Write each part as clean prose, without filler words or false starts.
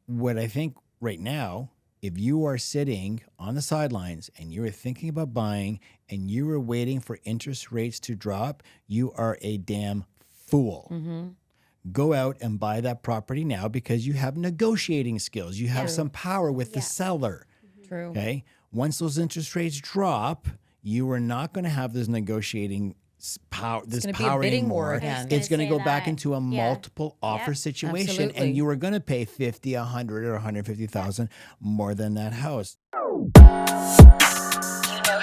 what I think right now, if you are sitting on the sidelines and you are thinking about buying and you are waiting for interest rates to drop, you are a damn fool. Go out and buy that property now because you have negotiating skills. You have some power with the seller. True. Okay. Once those interest rates drop, you are not going to have this negotiating power. This gonna be power a bidding anymore. war again. It's going to say go back that. into a multiple offer situation, Absolutely. and you are going to pay 50, 100, or 150,000 more than that house. You know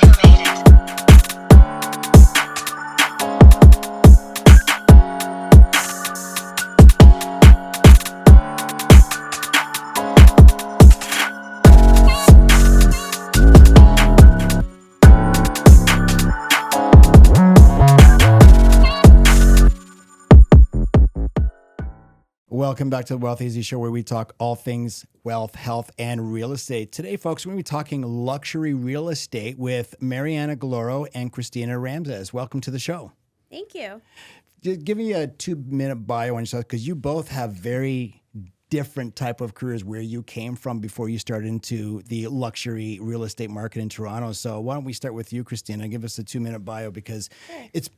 who made it. Welcome back to the Wealth Easy Show, where we talk all things wealth, health, and real estate. Today, folks, we're going to be talking luxury real estate with Marianna Galloro and Christina Romanzas. Welcome to the show. Thank you. Just give me a 2-minute bio on yourself, because you both have very different type of careers where you came from before you started into the luxury real estate market in Toronto. So why don't we start with you, Christina? Give us a 2-minute bio, because it's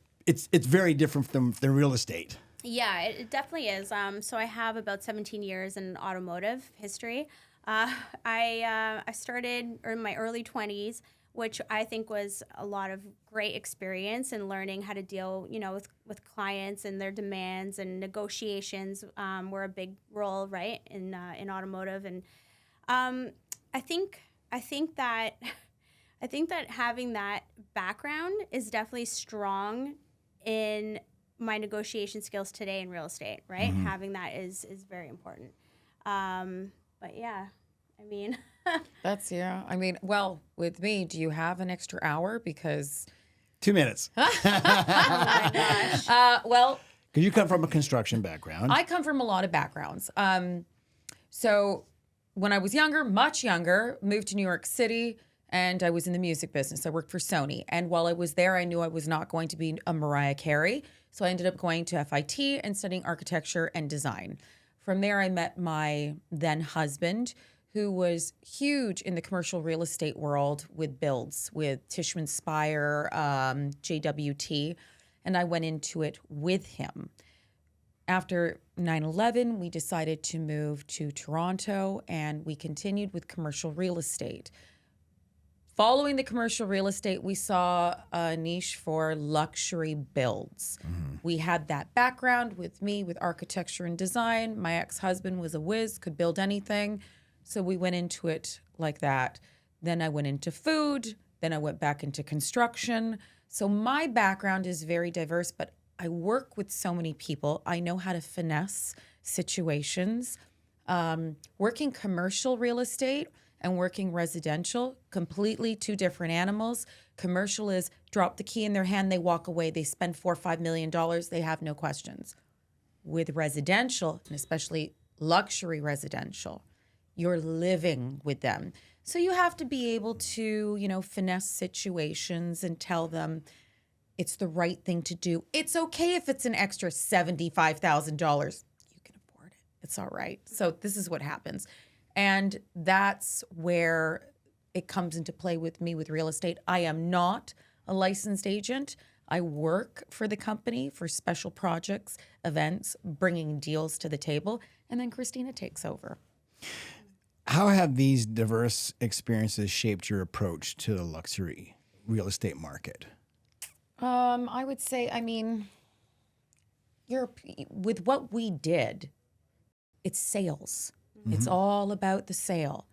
very different from the real estate. Yeah, it definitely is. So I have about 17 years in automotive history. I started in my early 20s, which I think was a lot of great experience in learning how to deal, with clients and their demands, and negotiations were a big role, right, in automotive. And I think that having that background is definitely strong in my negotiation skills today in real estate, right? Having that is very important. But yeah, I mean. That's, yeah. I mean, well, with me, do you have an extra hour? Because 2 minutes. Oh my gosh. well, Because you come from a construction background. I come from a lot of backgrounds. So when I was younger, much younger, moved to New York City, and I was in the music business. I worked for Sony. And while I was there, I knew I was not going to be a Mariah Carey. So I ended up going to FIT and studying architecture and design. From there, I met my then husband, who was huge in the commercial real estate world with builds, with Tishman Speyer, JWT, and I went into it with him. After 9/11, we decided to move to Toronto, and we continued with commercial real estate. Following the commercial real estate, we saw a niche for luxury builds. We had that background with me with architecture and design. My ex-husband was a whiz, could build anything. So we went into it like that. Then I went into food. Then I went back into construction. So my background is very diverse, but I work with so many people. I know how to finesse situations. Working commercial real estate and working residential, completely two different animals. Commercial is drop the key in their hand, they walk away, they spend $4 or $5 million, they have no questions. With residential, and especially luxury residential, you're living with them. So you have to be able to, finesse situations and tell them it's the right thing to do. It's okay if it's an extra $75,000. You can afford it. It's all right. So this is what happens. And that's where it comes into play with me with real estate. I am not a licensed agent. I work for the company for special projects, events, bringing deals to the table, and then Christina takes over. How have these diverse experiences shaped your approach to the luxury real estate market? I would say, with what we did, it's sales. It's all about the sale.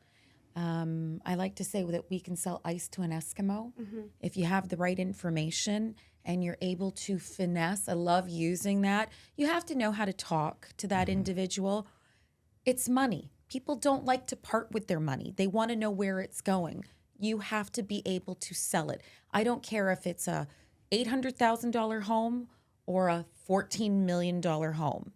I like to say that we can sell ice to an Eskimo if you have the right information and you're able to finesse. I love using that. You have to know how to talk to that individual. It's money. People don't like to part with their money. They want to know where it's going. You have to be able to sell it. I don't care if it's a $800,000 home or a $14 million home.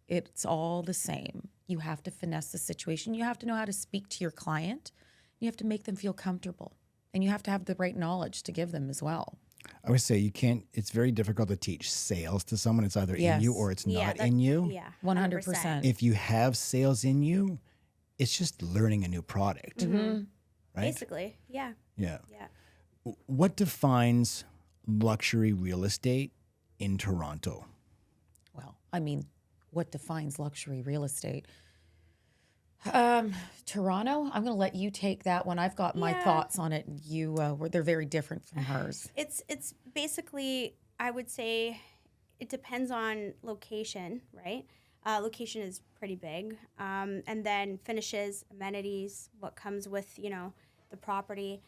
It's all the same. You have to finesse the situation. You have to know how to speak to your client. You have to make them feel comfortable. And you have to have the right knowledge to give them as well. I would say it's very difficult to teach sales to someone. It's either in you or it's not in you. Yeah, 100%. If you have sales in you, it's just learning a new product, right? Basically, yeah. Yeah. Yeah. What defines luxury real estate in Toronto? Well, I mean, what defines luxury real estate? Toronto, I'm going to let you take that one. I've got my Yeah. thoughts on it. They're very different from hers. It's basically, I would say, it depends on location, right? Location is pretty big, and then finishes, amenities, what comes with the property,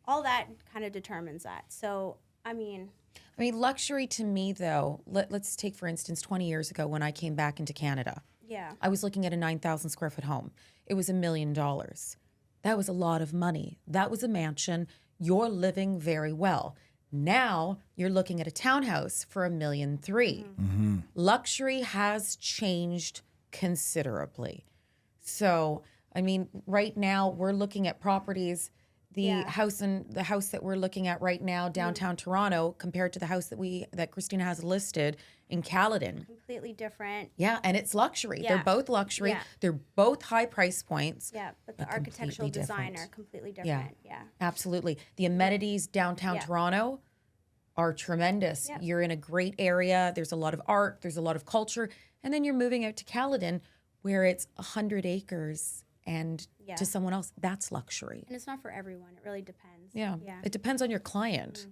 all that kind of determines that. So I mean, Luxury to me, though, let's take, for instance, 20 years ago when I came back into Canada. yeah, I was looking at a 9,000 square foot home. It was $1 million. That was a lot of money. That was a mansion. You're living very well. Now you're looking at a townhouse for $1.3 million. Luxury has changed considerably. So, right now we're looking at properties. The house that we're looking at right now, downtown Toronto, compared to the house that Christina has listed in Caledon. completely different. Yeah, and it's luxury. Yeah. They're both luxury. Yeah. They're both high price points. Yeah, but the But architectural completely design different. are completely Yeah. different. Yeah. Absolutely. The amenities downtown Yeah. Toronto are tremendous. Yeah. You're in a great area. There's a lot of art. There's a lot of culture. And then you're moving out to Caledon where it's 100 acres and Yeah. to someone else, that's luxury. And it's not for everyone. It really depends. Yeah. Yeah. It depends on your client.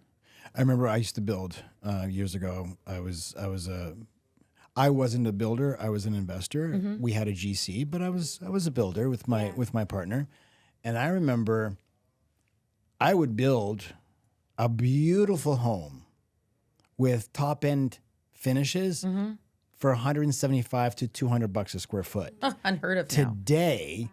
I remember I used to build years ago. I wasn't a builder. I was an investor. We had a GC, but I was a builder with my partner. And I remember I would build a beautiful home with top end finishes for $175 to $200 a square foot. Unheard of now. Today,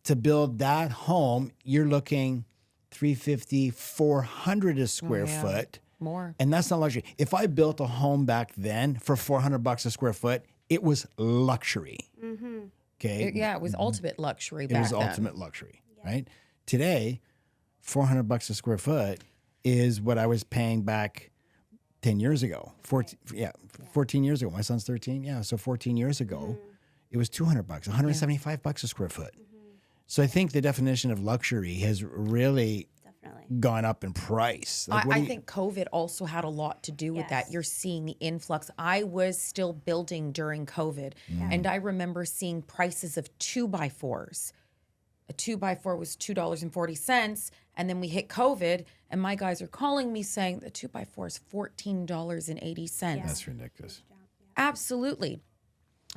to build that home, you're looking $350, $400 a square yeah. foot. More. And that's not luxury. If I built a home back then for $400 a square foot, it was luxury. Okay. Yeah, it was ultimate luxury It back was then. ultimate luxury, right? Today, $400 a square foot is what I was paying back 10 years ago. 14 years ago. My son's 13. Yeah, so 14 years ago, it was $200, $175 a square foot. So I think the definition of luxury has really Definitely. gone up in price. Like, what do I you- think COVID also had a lot to do with that. Yes. You're seeing the influx. I was still building during COVID, and I remember seeing prices of 2x4s. A 2x4 was $2.40, and then we hit COVID, and my guys are calling me saying the 2x4 is $14.80. That's ridiculous. Absolutely.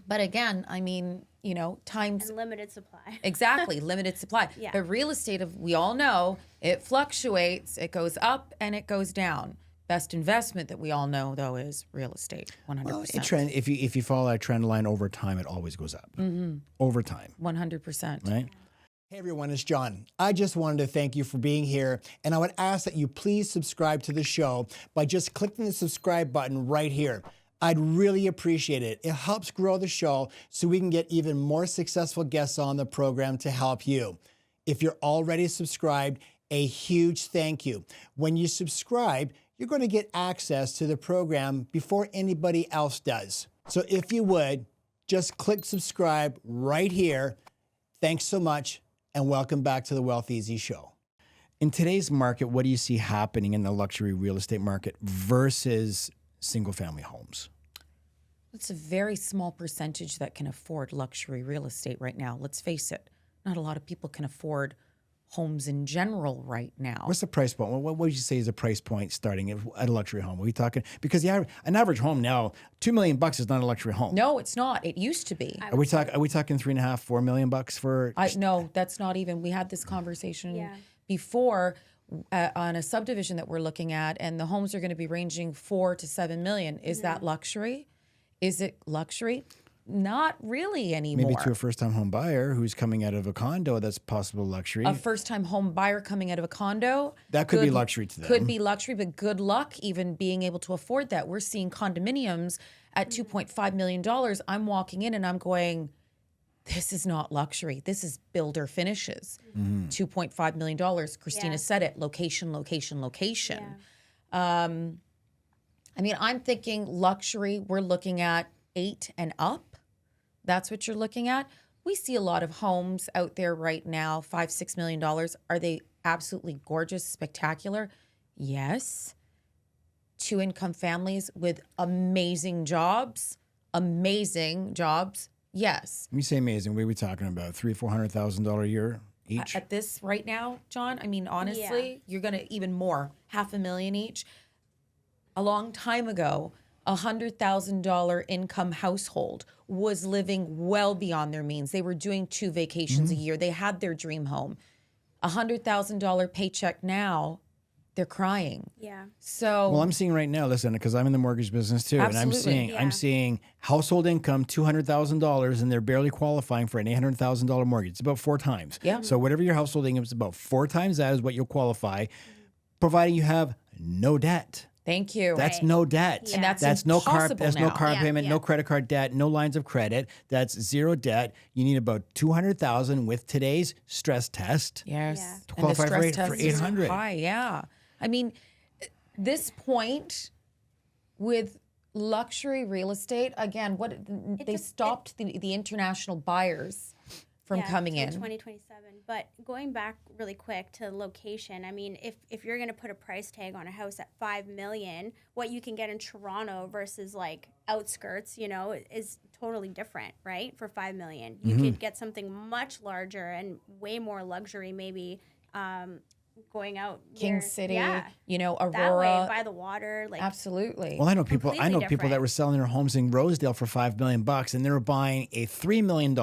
But again, times And limited supply. exactly limited supply. Yeah. But real estate, we all know, it fluctuates. It goes up and it goes down. Best investment that we all know, though, is real estate. 100%. Well, a trend. If you follow that trend line over time, it always goes up. Over time, 100%. right? Hey everyone, it's John. I just wanted to thank you for being here, and I would ask that you please subscribe to the show by just clicking the subscribe button right here. I'd really appreciate it. It helps grow the show so we can get even more successful guests on the program to help you. If you're already subscribed, a huge thank you. When you subscribe, you're going to get access to the program before anybody else does. So if you would, just click subscribe right here. Thanks so much, and welcome back to the Wealth Easy Show. In today's market, what do you see happening in the luxury real estate market versus single-family homes? It's a very small percentage that can afford luxury real estate right now. Let's face it. Not a lot of people can afford homes in general right now. What's the price point? What would you say is the price point starting at a luxury home? Are we talking? Because an average home now, $2 million is not a luxury home. No, it's not. It used to be. Are we talking $3.5, $4 million for? No, that's not even. We had this conversation Yeah. before on a subdivision that we're looking at, and the homes are going to be ranging $4 to $7 million. Is that luxury? Is it luxury? Not really anymore. Maybe to a first-time home buyer who's coming out of a condo, that's possible luxury. A first-time home buyer coming out of a condo. That could be luxury to them. Could be luxury, but good luck even being able to afford that. We're seeing condominiums at $2.5 million. I'm walking in and I'm going, this is not luxury. This is builder finishes. $2.5 million. Christina Yeah. said it. Location, location, location. I'm thinking luxury, we're looking at 8 and up. That's what you're looking at. We see a lot of homes out there right now, $5-6 million. Are they absolutely gorgeous, spectacular? Yes. 2-income families with amazing jobs. Yes. When you say amazing, what are we talking about? $300,000-$400,000 a year each? At this right now, John, I mean, honestly, you're going to even more, $500,000 each. A long time ago, $100,000 income household was living well beyond their means. They were doing 2 vacations a year. They had their dream home. $100,000 paycheck now, they're crying. Yeah. So Well, I'm seeing right now, listen, because I'm in the mortgage business too, and Absolutely. I'm seeing household income $200,000, and they're barely qualifying for an $800,000 mortgage. It's about 4 times. Yeah. So whatever your household income is, about 4 times that is what you'll qualify, providing you have no debt. thank you. That's Right. no debt. And that's no car. impossible That's no now. car Yeah, payment. yeah. No credit card debt. No lines of credit. That's 0 debt. You need about 200,000 with today's stress test. Yes. Yeah. And the Qualify for stress eight- for test is 800. high, yeah. I mean, this point with luxury real estate, again, they stopped the international buyers from coming till in. 2027. But going back really quick to location, I mean, if you're going to put a price tag on a house at $5 million, what you can get in Toronto versus like outskirts, you know, is totally different, right? For $5 million, you could get something much larger and way more luxury, maybe. Going out King near- City, yeah, you know, Aurora. that way by the water, like Absolutely. Well, I know people. Completely People that different. were selling their homes in Rosedale for $5 million, and they were buying a $3 million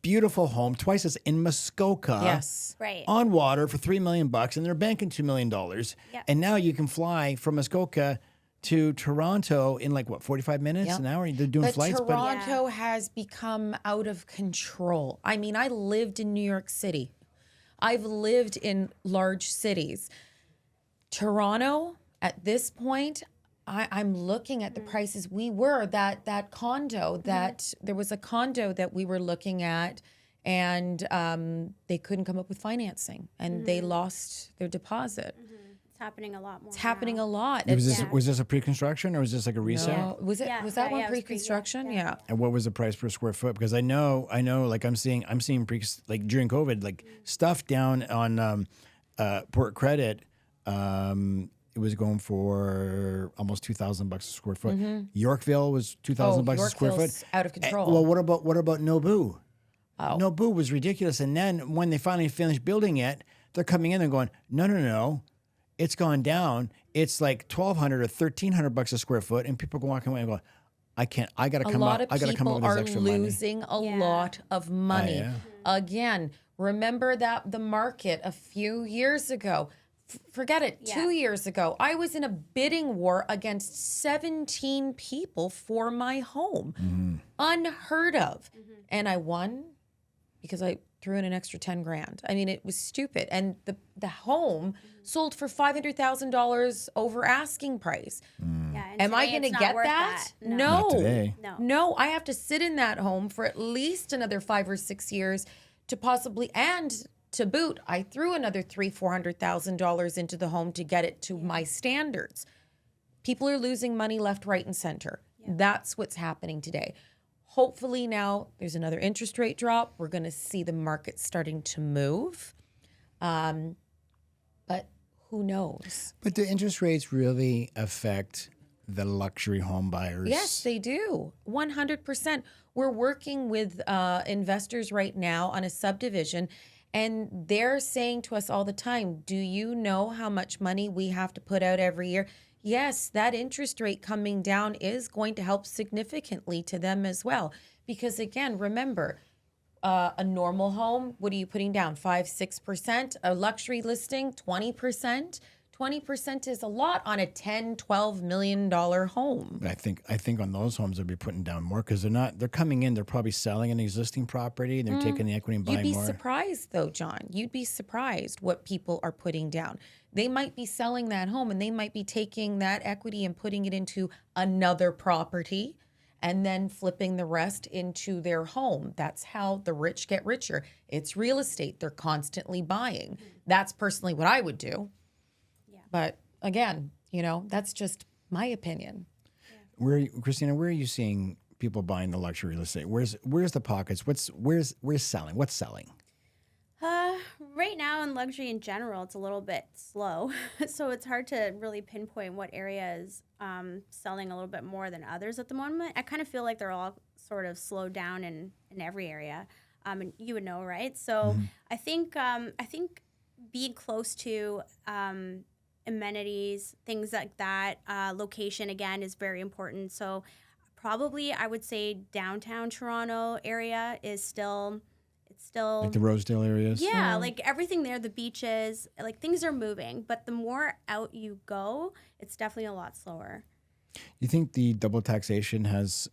beautiful home, twice as in Muskoka. yes. right. On water for $3 million, and they're banking $2 million. Yep. And now you can fly from Muskoka to Toronto in like what 45 minutes, Yep. an hour. They're doing But flights, Toronto has become out of control. I mean, I lived in New York City. I've lived in large cities. Toronto, at this point, I'm looking at the prices we were, that condo, that there was a condo that we were looking at, and they couldn't come up with financing, and they lost their deposit. It's happening a lot more. It's happening a lot. but It's- was this a pre-construction or was this like a resale? No. Was Yeah, that yeah, one yeah, it was pre-construction? yeah. Yeah. And what was the price per square foot? Because I know, like I'm seeing like during COVID, like stuff down on Port Credit, it was going for almost $2,000 a square foot. Yorkville was $2,000 a square foot. Yorkville's out of control. Well, what about Nobu? Oh. Nobu was ridiculous. And then when they finally finished building it, they're coming in and going, no. It's gone down. It's like $1,200 or $1,300 a square foot, and people go walking away and go, I can't. I got to A come lot up. of I got to come up people with this are extra money. losing a Yeah. lot of money. yeah. Again, remember that the market a few years ago, forget it, Yeah. 2 years ago, I was in a bidding war against 17 people for my home. Unheard of. And I won because I threw in an extra 10 grand. I mean, it was stupid. And the home sold for $500,000 over asking price. Yeah, and Am I today going to it's not get worth that? No. Not today. No. No, I have to sit in that home for at least another 5 or 6 years to possibly, and to boot, I threw another $300,000-$400,000 into the home to get it to my standards. People are losing money left, right, and center. That's what's happening today. Hopefully now there's another interest rate drop. We're going to see the market starting to move. But who knows? But do interest rates really affect the luxury home buyers? Yes, they do. 100%. We're working with investors right now on a subdivision, and they're saying to us all the time, do you know how much money we have to put out every year? Yes, that interest rate coming down is going to help significantly to them as well. Because again, remember, a normal home, what are you putting down? 5-6%. A luxury listing, 20%. 20% is a lot on a $10-12 million home. I think on those homes they'll be putting down more because they're coming in, they're probably selling an existing property and they're taking the equity and You'd buying be more. surprised though, John. You'd be surprised what people are putting down. They might be selling that home and they might be taking that equity and putting it into another property and then flipping the rest into their home. That's how the rich get richer. It's real estate. They're constantly buying. That's personally what I would do. But again, that's just my opinion. Christina, where are you seeing people buying the luxury real estate? Where's the pockets? Where's selling? What's selling? Right now in luxury in general, it's a little bit slow. So it's hard to really pinpoint what area is selling a little bit more than others at the moment. I kind of feel like they're all sort of slowed down in every area. And you would know, right? So I think being close to amenities, things like that, location again is very important. So probably I would say downtown Toronto area is still Like the Rosedale areas? yeah, like everything there, the beaches, like things are moving. But the more out you go, it's definitely a lot slower. You think the double taxation has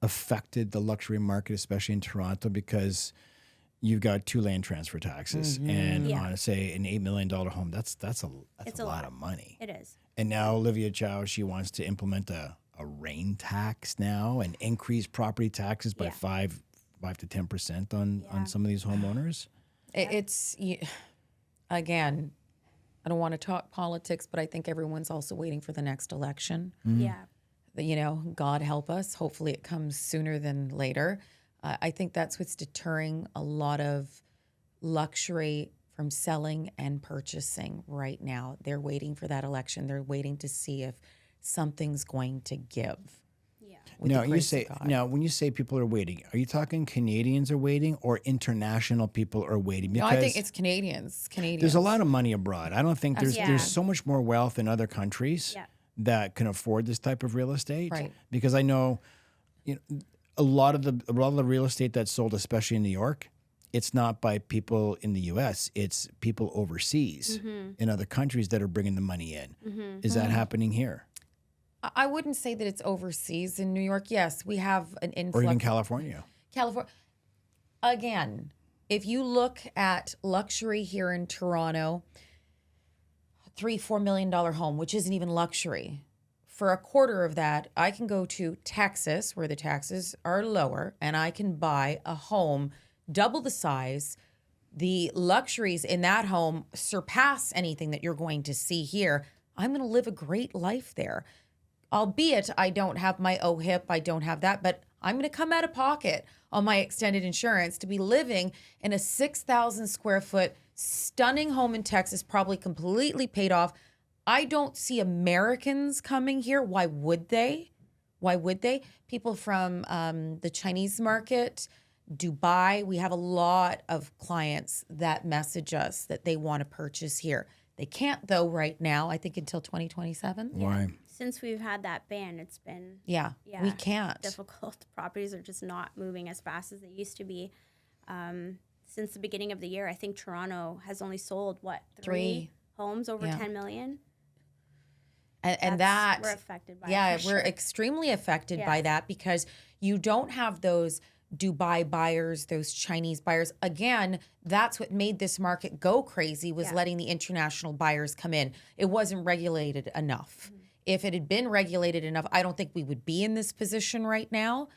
affected the luxury market, especially in Toronto, because you've got 2 land transfer taxes, and Yeah. on say an $8 million home, that's It's a a lot lot. of money. It is. And now Olivia Chow, she wants to implement a rain tax now and increase property taxes by Yeah. 5 to 10% on some of these homeowners. Again, I don't want to talk politics, but I think everyone's also waiting for the next election. Yeah. You know, God help us. Hopefully it comes sooner than later. I think that's what's deterring a lot of luxury from selling and purchasing right now. They're waiting for that election. They're waiting to see if something's going to give. Yeah. with the Now you grace of say God. now when you say people are waiting, are you talking Canadians are waiting or international people are waiting? No, I think it's Canadians. Canadians. there's a lot of money abroad. I don't think Yeah. there's so much more wealth in other countries Yeah. that can afford this type of real estate. Right. Because I know, a lot of the real estate that's sold, especially in New York, it's not by people in the U.S. It's people overseas in other countries that are bringing the money in. Is that happening here I wouldn't say that it's overseas in New York. Yes, we have an influx. or even California? California. Again, if you look at luxury here in Toronto, $3-4 million home, which isn't even luxury. For a quarter of that, I can go to Texas, where the taxes are lower, and I can buy a home double the size. The luxuries in that home surpass anything that you're going to see here. I'm going to live a great life there. Albeit I don't have my OHIP, I don't have that, but I'm going to come out of pocket on my extended insurance to be living in a 6,000 square foot stunning home in Texas, probably completely paid off. I don't see Americans coming here. Why would they? Why would they? People from the Chinese market, Dubai, we have a lot of clients that message us that they want to purchase here. They can't though right now, I think until 2027. Why? Since we've had that ban, it's been Yeah, we can't. difficult. Properties are just not moving as fast as they used to be. Since the beginning of the year, I think Toronto has only sold Three. homes over Yeah. 10 million. And That's- that we're affected by it yeah, for we're sure. extremely affected by Yeah. that because you don't have those Dubai buyers, those Chinese buyers. Again, that's what made this market go crazy was Yeah. letting the international buyers come in. It wasn't regulated enough. If it had been regulated enough, I don't think we would be in this position right now.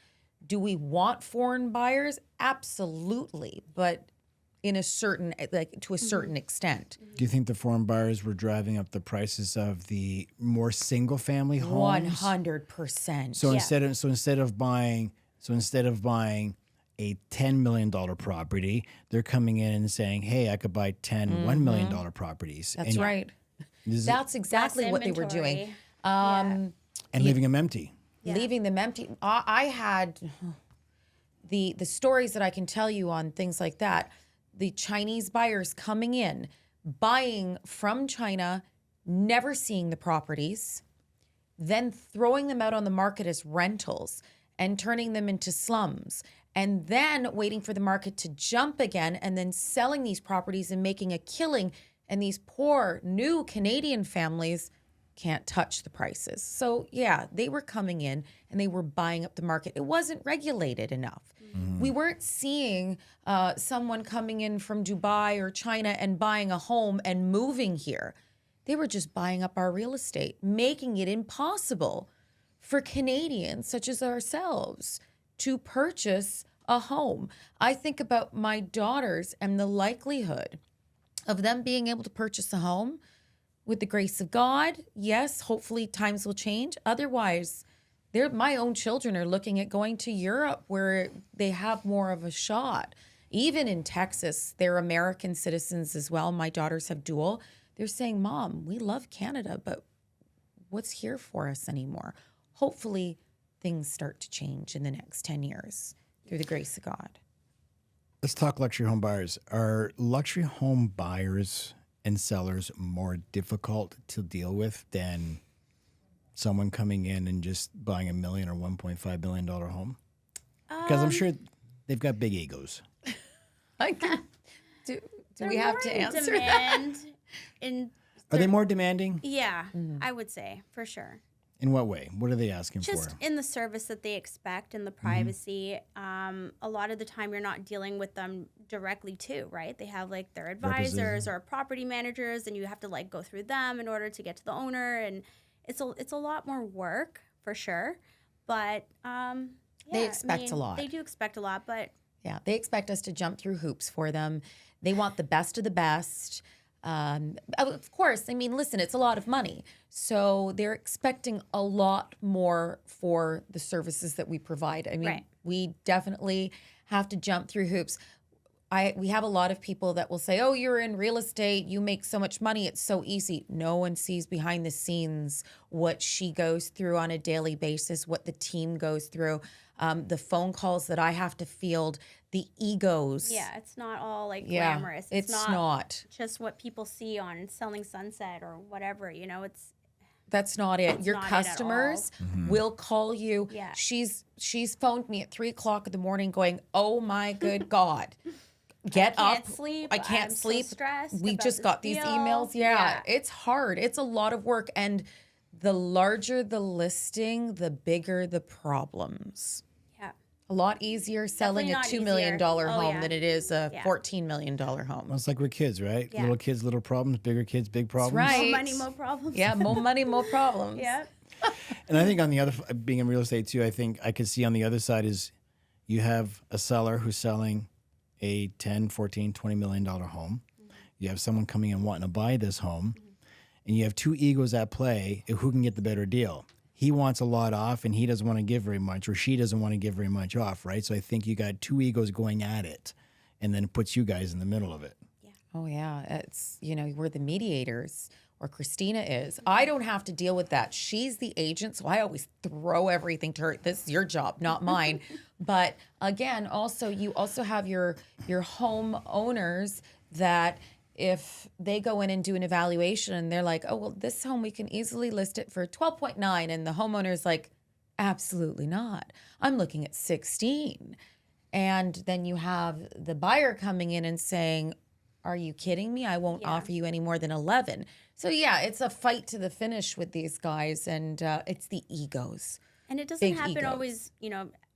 Do we want foreign buyers? Absolutely, but in a certain to a certain extent. Do you think the foreign buyers were driving up the prices of the more single family homes? 100%. So Yeah. instead of buying a $10 million property, they're coming in and saying, "Hey, I could buy 10 $1 million properties." That's right. This is- That's exactly what they were doing. inventory. and leaving them empty. Leaving them empty. I had the stories that I can tell you on things like that. The Chinese buyers coming in, buying from China, never seeing the properties, then throwing them out on the market as rentals and turning them into slums, and then waiting for the market to jump again and then selling these properties and making a killing. And these poor new Canadian families can't touch the prices. So yeah, they were coming in and they were buying up the market. It wasn't regulated enough. We weren't seeing someone coming in from Dubai or China and buying a home and moving here. They were just buying up our real estate, making it impossible for Canadians such as ourselves to purchase a home. I think about my daughters and the likelihood of them being able to purchase a home with the grace of God. Yes, hopefully times will change. Otherwise, My own children are looking at going to Europe where they have more of a shot. Even in Texas, they're American citizens as well. My daughters have dual. They're saying, Mom, we love Canada, but what's here for us anymore? Hopefully things start to change in the next 10 years through the grace of God. Let's talk luxury home buyers. Are luxury home buyers and sellers more difficult to deal with than someone coming in and just buying $1 million or $1.5 billion home? Because I'm sure they've got big egos. Do we have more to in answer demand that? Are they more demanding? Yeah, I would say for sure. In what way? What are they asking Just for? in the service that they expect and the privacy. A lot of the time you're not dealing with them directly too, right? They have like their advisors or property managers, and you have to like go through them in order to get to the owner, and it's a lot more work for sure. But They expect a lot. They do expect a lot, but Yeah, they expect us to jump through hoops for them. They want the best of the best. Of course, I mean, listen, it's a lot of money. So they're expecting a lot more for the services that we provide. I mean, Right. we definitely have to jump through hoops. We have a lot of people that will say, oh, you're in real estate, you make so much money, it's so easy. No one sees behind the scenes what she goes through on a daily basis, what the team goes through, the phone calls that I have to field, the egos. yeah, it's not all like Yeah, glamorous. it's not. just what people see on Selling Sunset or whatever, it's That's not it. Your not it at all. customers will call you. Yeah. She's phoned me at 3:00 in the morning going, oh my good God. Get I up. can't sleep. I can't I'm so sleep. stressed We about just this got these deal." emails. Yeah, Yeah. it's hard. It's a lot of work. And the larger the listing, the bigger the problems. Yeah. A lot easier selling Definitely a not $2 million easier. Oh, home yeah. than it is a Yeah. $14 million home. Well, it's like with kids, right? Yeah. Little kids, little problems. Bigger kids, big problems. right. More money, more problems. Yeah, more money, more problems. Yeah. And I think on the other, being in real estate too, I think I could see on the other side is you have a seller who's selling a 10, 14, $20 million home. You have someone coming and wanting to buy this home. And you have two egos at play who can get the better deal. He wants a lot off and he doesn't want to give very much, or she doesn't want to give very much off, right? So I think you got two egos going at it, and then it puts you guys in the middle of it. Oh yeah, it's we're the mediators, or Christina is. I don't have to deal with that. She's the agent, so I always throw everything to her. This is your job, not mine. But again, also you also have your home owners that if they go in and do an evaluation and they're like, oh well, this home we can easily list it for 12.9, and the homeowner's like, absolutely not. I'm looking at 16. And then you have the buyer coming in and saying, are you kidding me? I won't offer you any more than 11. So yeah, it's a fight to the finish with these guys, and it's the egos. And it doesn't Big happen egos. always,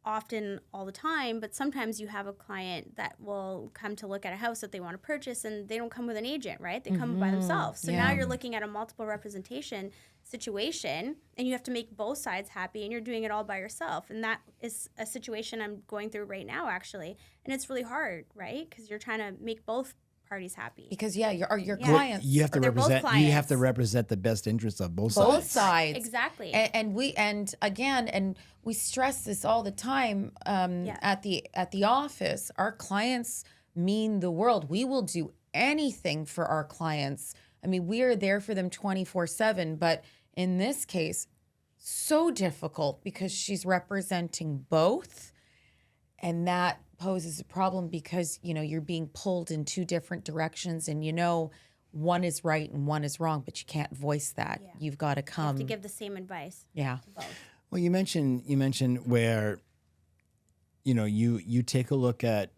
often all the time, but sometimes you have a client that will come to look at a house that they want to purchase and they don't come with an agent, right? They come by themselves. So now you're looking at a multiple representation situation and you have to make both sides happy, and you're doing it all by yourself. And that is a situation I'm going through right now, actually. And it's really hard, right? Because you're trying to make both parties happy. Because your Yeah. clients, You have to They're both represent. You have clients. to represent the best interests of both both sides. sides. Exactly. And we stress this all the time at the office. Our clients mean the world. We will do anything for our clients. I mean, we are there for them 24/7, but in this case, so difficult because she's representing both, and that poses a problem because you're being pulled in two different directions, and one is right and one is wrong, but you can't voice that. Yeah. You've got to You come. have to give the same advice Yeah. to both. Well, you mentioned where, you take a look at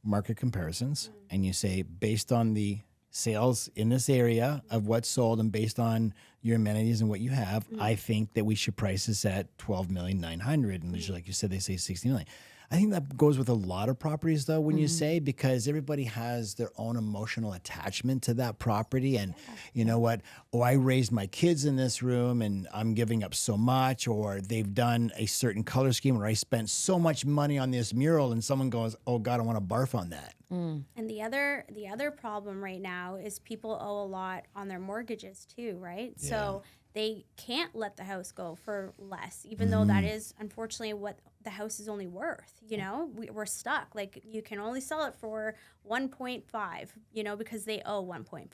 market comparisons and you say, based on the sales in this area of what's sold and based on your amenities and what you have, I think that we should price this at $12,900,000. And just like you said, they say $60 million. I think that goes with a lot of properties, though, when you say, because everybody has their own emotional attachment to that property. And you know what? Oh, I raised my kids in this room and I'm giving up so much, or they've done a certain color scheme, or I spent so much money on this mural, and someone goes, oh God, I want to barf on that. And the other problem right now is people owe a lot on their mortgages too, right? So they can't let the house go for less, even though that is unfortunately what the house is only worth. You know, we're stuck. Like, you can only sell it for 1.5, you know, because they owe 1.5.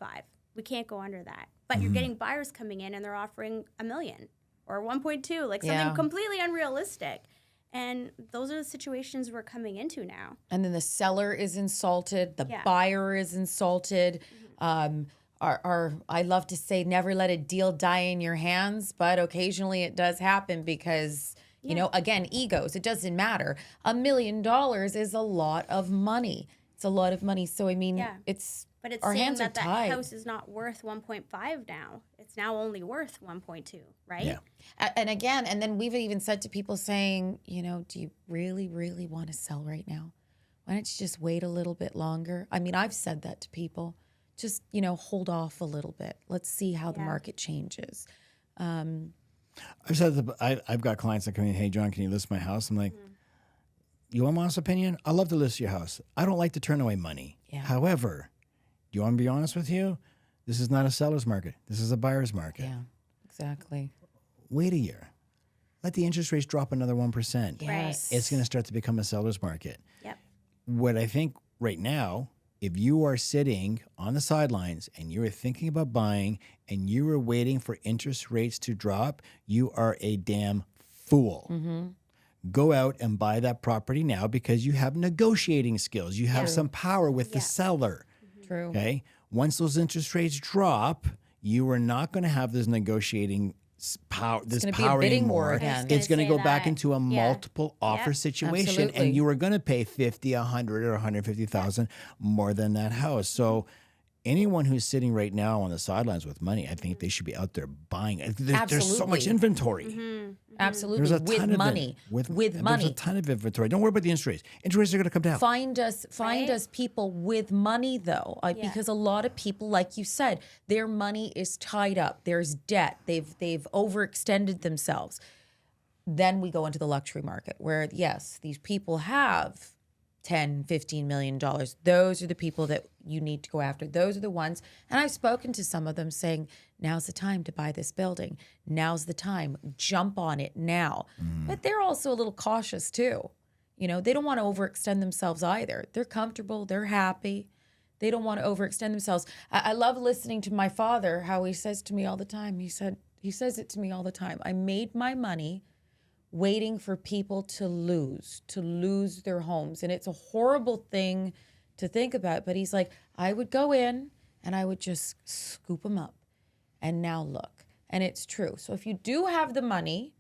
We can't go under that. But you're getting buyers coming in and they're offering $1 million or 1.2, like something completely unrealistic. And those are the situations we're coming into now. And then the seller is insulted, the buyer is insulted. I love to say, never let a deal die in your hands, but occasionally it does happen because, you know, again, egos, it doesn't matter. $1 million is a lot of money. It's a lot of money. So, I mean, But it's our saying hands that are tied. house is not worth 1.5 now. It's now only worth 1.2, right? Yeah. And again, and then we've even said to people saying, you know, do you really, really want to sell right now? Why don't you just wait a little bit longer? I mean, I've said that to people. Just, you know, hold off a little bit. Let's see how the market changes. I've said I've got clients that come in, hey, John, can you list my house? I'm like, you want my honest opinion? I love to list your house. I don't like to turn away money. Yeah. However, do you want to be honest with you? This is not a seller's market. This is a buyer's market. Yeah, exactly. Wait a year. Let the interest rates drop another 1%. Yes. It's going to start to become a seller's market. Yep. What I think right now, if you are sitting on the sidelines and you are thinking about buying and you are waiting for interest rates to drop, you are a damn fool. Go out and buy that property now because you have negotiating skills. You have some power with the seller. True. Okay. Once those interest rates drop, you are not going to have this negotiating power. This gonna be a power bidding war anymore. again. It's going to say go back that. into a multiple offer situation, Absolutely. and you are going to pay 50, 100, or 150,000 more than that house. So, anyone who's sitting right now on the sidelines with money, I think they should be out there buying. There's so much Absolutely. inventory. Absolutely. There's a ton With of money. With money. There's a ton of inventory. Don't worry about the interest rates. Interest rates are going to come down. Find us people with money though, because a lot of people, like you said, their money is tied up. There's debt. They've overextended themselves. Then we go into the luxury market where yes, these people have 10, 15 million dollars. Those are the people that you need to go after. Those are the ones. And I've spoken to some of them saying, now's the time to buy this building. Now's the time. Jump on it now. But they're also a little cautious too. You know, they don't want to overextend themselves either. They're comfortable. They're happy. They don't want to overextend themselves. I love listening to my father, how he says to me all the time. He says it to me all the time. I made my money waiting for people to lose their homes. And it's a horrible thing to think about. But he's like, I would go in and I would just scoop them up. And now look. And it's true. So if you do have the money,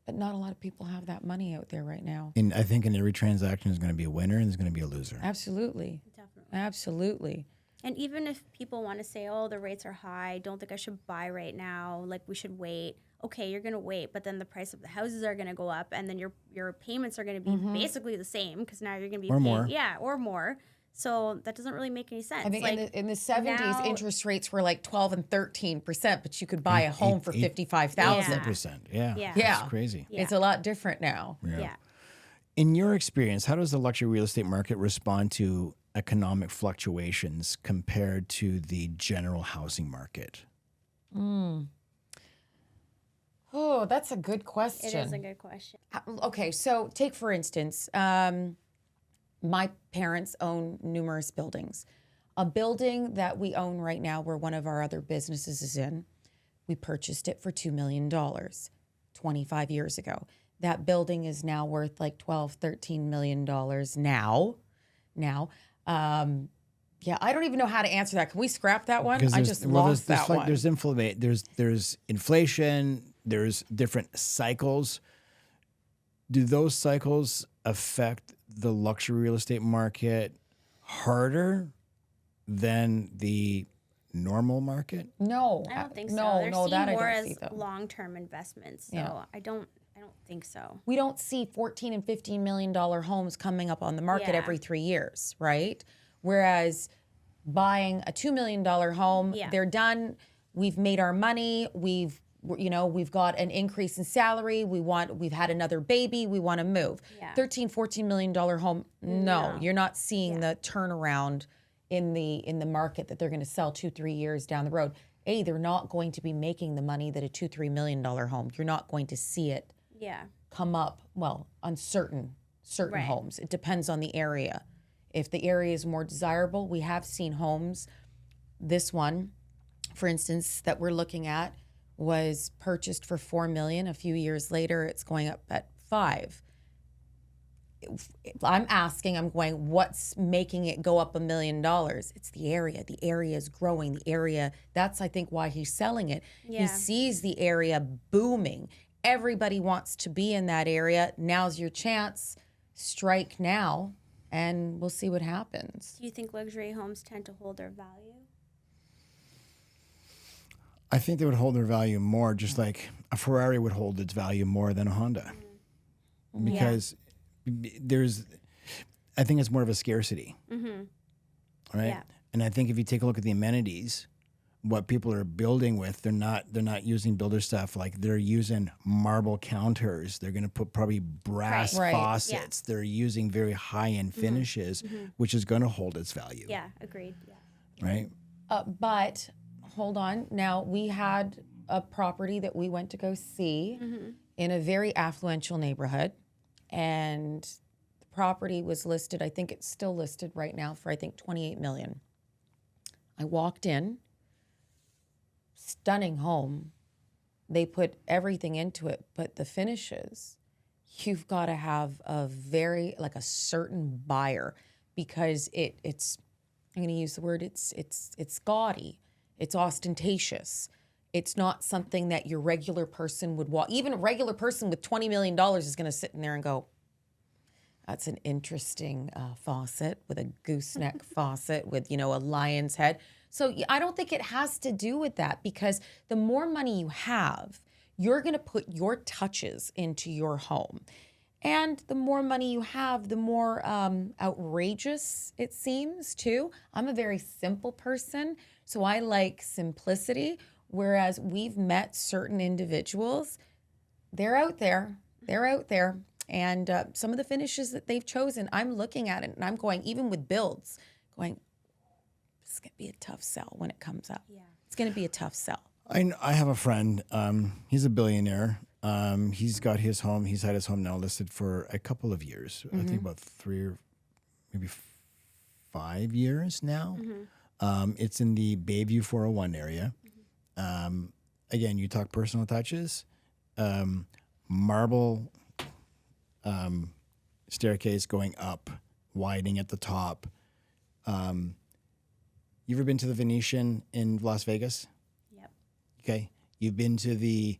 but not a lot of people have that money out there right now. And I think in every transaction, there's going to be a winner and there's going to be a loser. Absolutely. Definitely. Absolutely. And even if people want to say, oh, the rates are high, don't think I should buy right now, like we should wait. Okay, you're going to wait, but then the price of the houses are going to go up and then your payments are going to be basically the same because now you're going to be Or paying, more. Yeah, or more. So that doesn't really make any sense. I think like, in the 70s, now- interest rates were like 12 and 13%, but you could buy a home for 55,000. 8%. Yeah. Yeah. Yeah. It's crazy. Yeah. It's a lot different now. yeah. In your experience, how does the luxury real estate market respond to economic fluctuations compared to the general housing market? Oh, that's a good question. It is a good question. Okay, so take for instance, my parents own numerous buildings. A building that we own right now, where one of our other businesses is in, we purchased it for $2 million 25 years ago. That building is now worth like $12, $13 million now. Yeah, I don't even know how to answer that. Can we scrap that one? I just lost that one. There's inflation, there's different cycles. Do those cycles affect the luxury real estate market harder than the normal market? No, I don't think so. No, They're no, seen that I more don't as see though. long-term investments. So Yeah. I don't think so. We don't see $14 and $15 million homes coming up on the market Yeah. every 3 years, right? Whereas buying a $2 million home, Yeah. they're done. We've made our money. We've got an increase in salary. We've had another baby. We want to move. Yeah. $13, $14 million home. No, you're not seeing the turnaround in the market that they're going to sell 2-3 years down the road. A, they're not going to be making the money that a $2-3 million home. You're not going to see it Yeah. come up, well, on certain Right. homes. It depends on the area. If the area is more desirable, we have seen homes. This one, for instance, that we're looking at was purchased for $4 million. A few years later, it's going up at $5 million. I'm going, what's making it go up $1 million? It's the area. The area is growing. The area, that's, I think, why he's selling it. Yeah. He sees the area booming. Everybody wants to be in that area. Now's your chance. Strike now, and we'll see what happens. Do you think luxury homes tend to hold their value? I think they would hold their value more, just like a Ferrari would hold its value more than a Honda, because I think it's more of a scarcity, right? Yeah. And I think if you take a look at the amenities, what people are building with, they're not using builder stuff. Like they're using marble counters. They're going to put probably brass Right. faucets. They're using very high end finishes, which is going to hold its value, Yeah, agreed. Yeah. right? But hold on. Now, we had a property that we went to go see in a very affluential neighborhood, and the property was listed, I think it's still listed right now for, I think, $28 million. I walked in, stunning home. They put everything into it, but the finishes, you've got to have a certain buyer, because it's I'm going to use the word, it's gaudy, it's ostentatious. It's not something that your regular person would want. Even a regular person with $20 million is going to sit in there and go, that's an interesting faucet with a gooseneck faucet with, a lion's head. So I don't think it has to do with that, because the more money you have, you're going to put your touches into your home. And the more money you have, the more outrageous it seems too. I'm a very simple person, so I like simplicity. Whereas we've met certain individuals, they're out there. And some of the finishes that they've chosen, I'm looking at it and I'm going, even with builds, going, this is going to be a tough sell when it comes up. Yeah. It's going to be a tough sell. I have a friend. He's a billionaire. He's got his home. He's had his home now listed for a couple of years. I think about 3 or maybe 5 years now. It's in the Bayview 401 area. Again, you talk personal touches. Marble staircase going up, widening at the top. You ever been to the Venetian in Las Vegas? Yep. Okay, you've been to the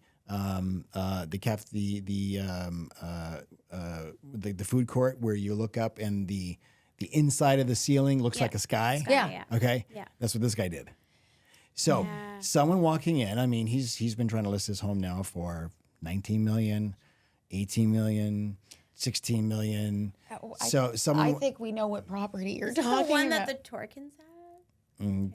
food court where you look up and the inside of the ceiling looks like a sky. Yeah. Okay. Yeah. That's what this guy did. So someone walking in, I mean, he's been trying to list his home now for 19 million, 18 million, 16 million. So someone, I think we know what property you're Is this talking the one about. that the Torkins had?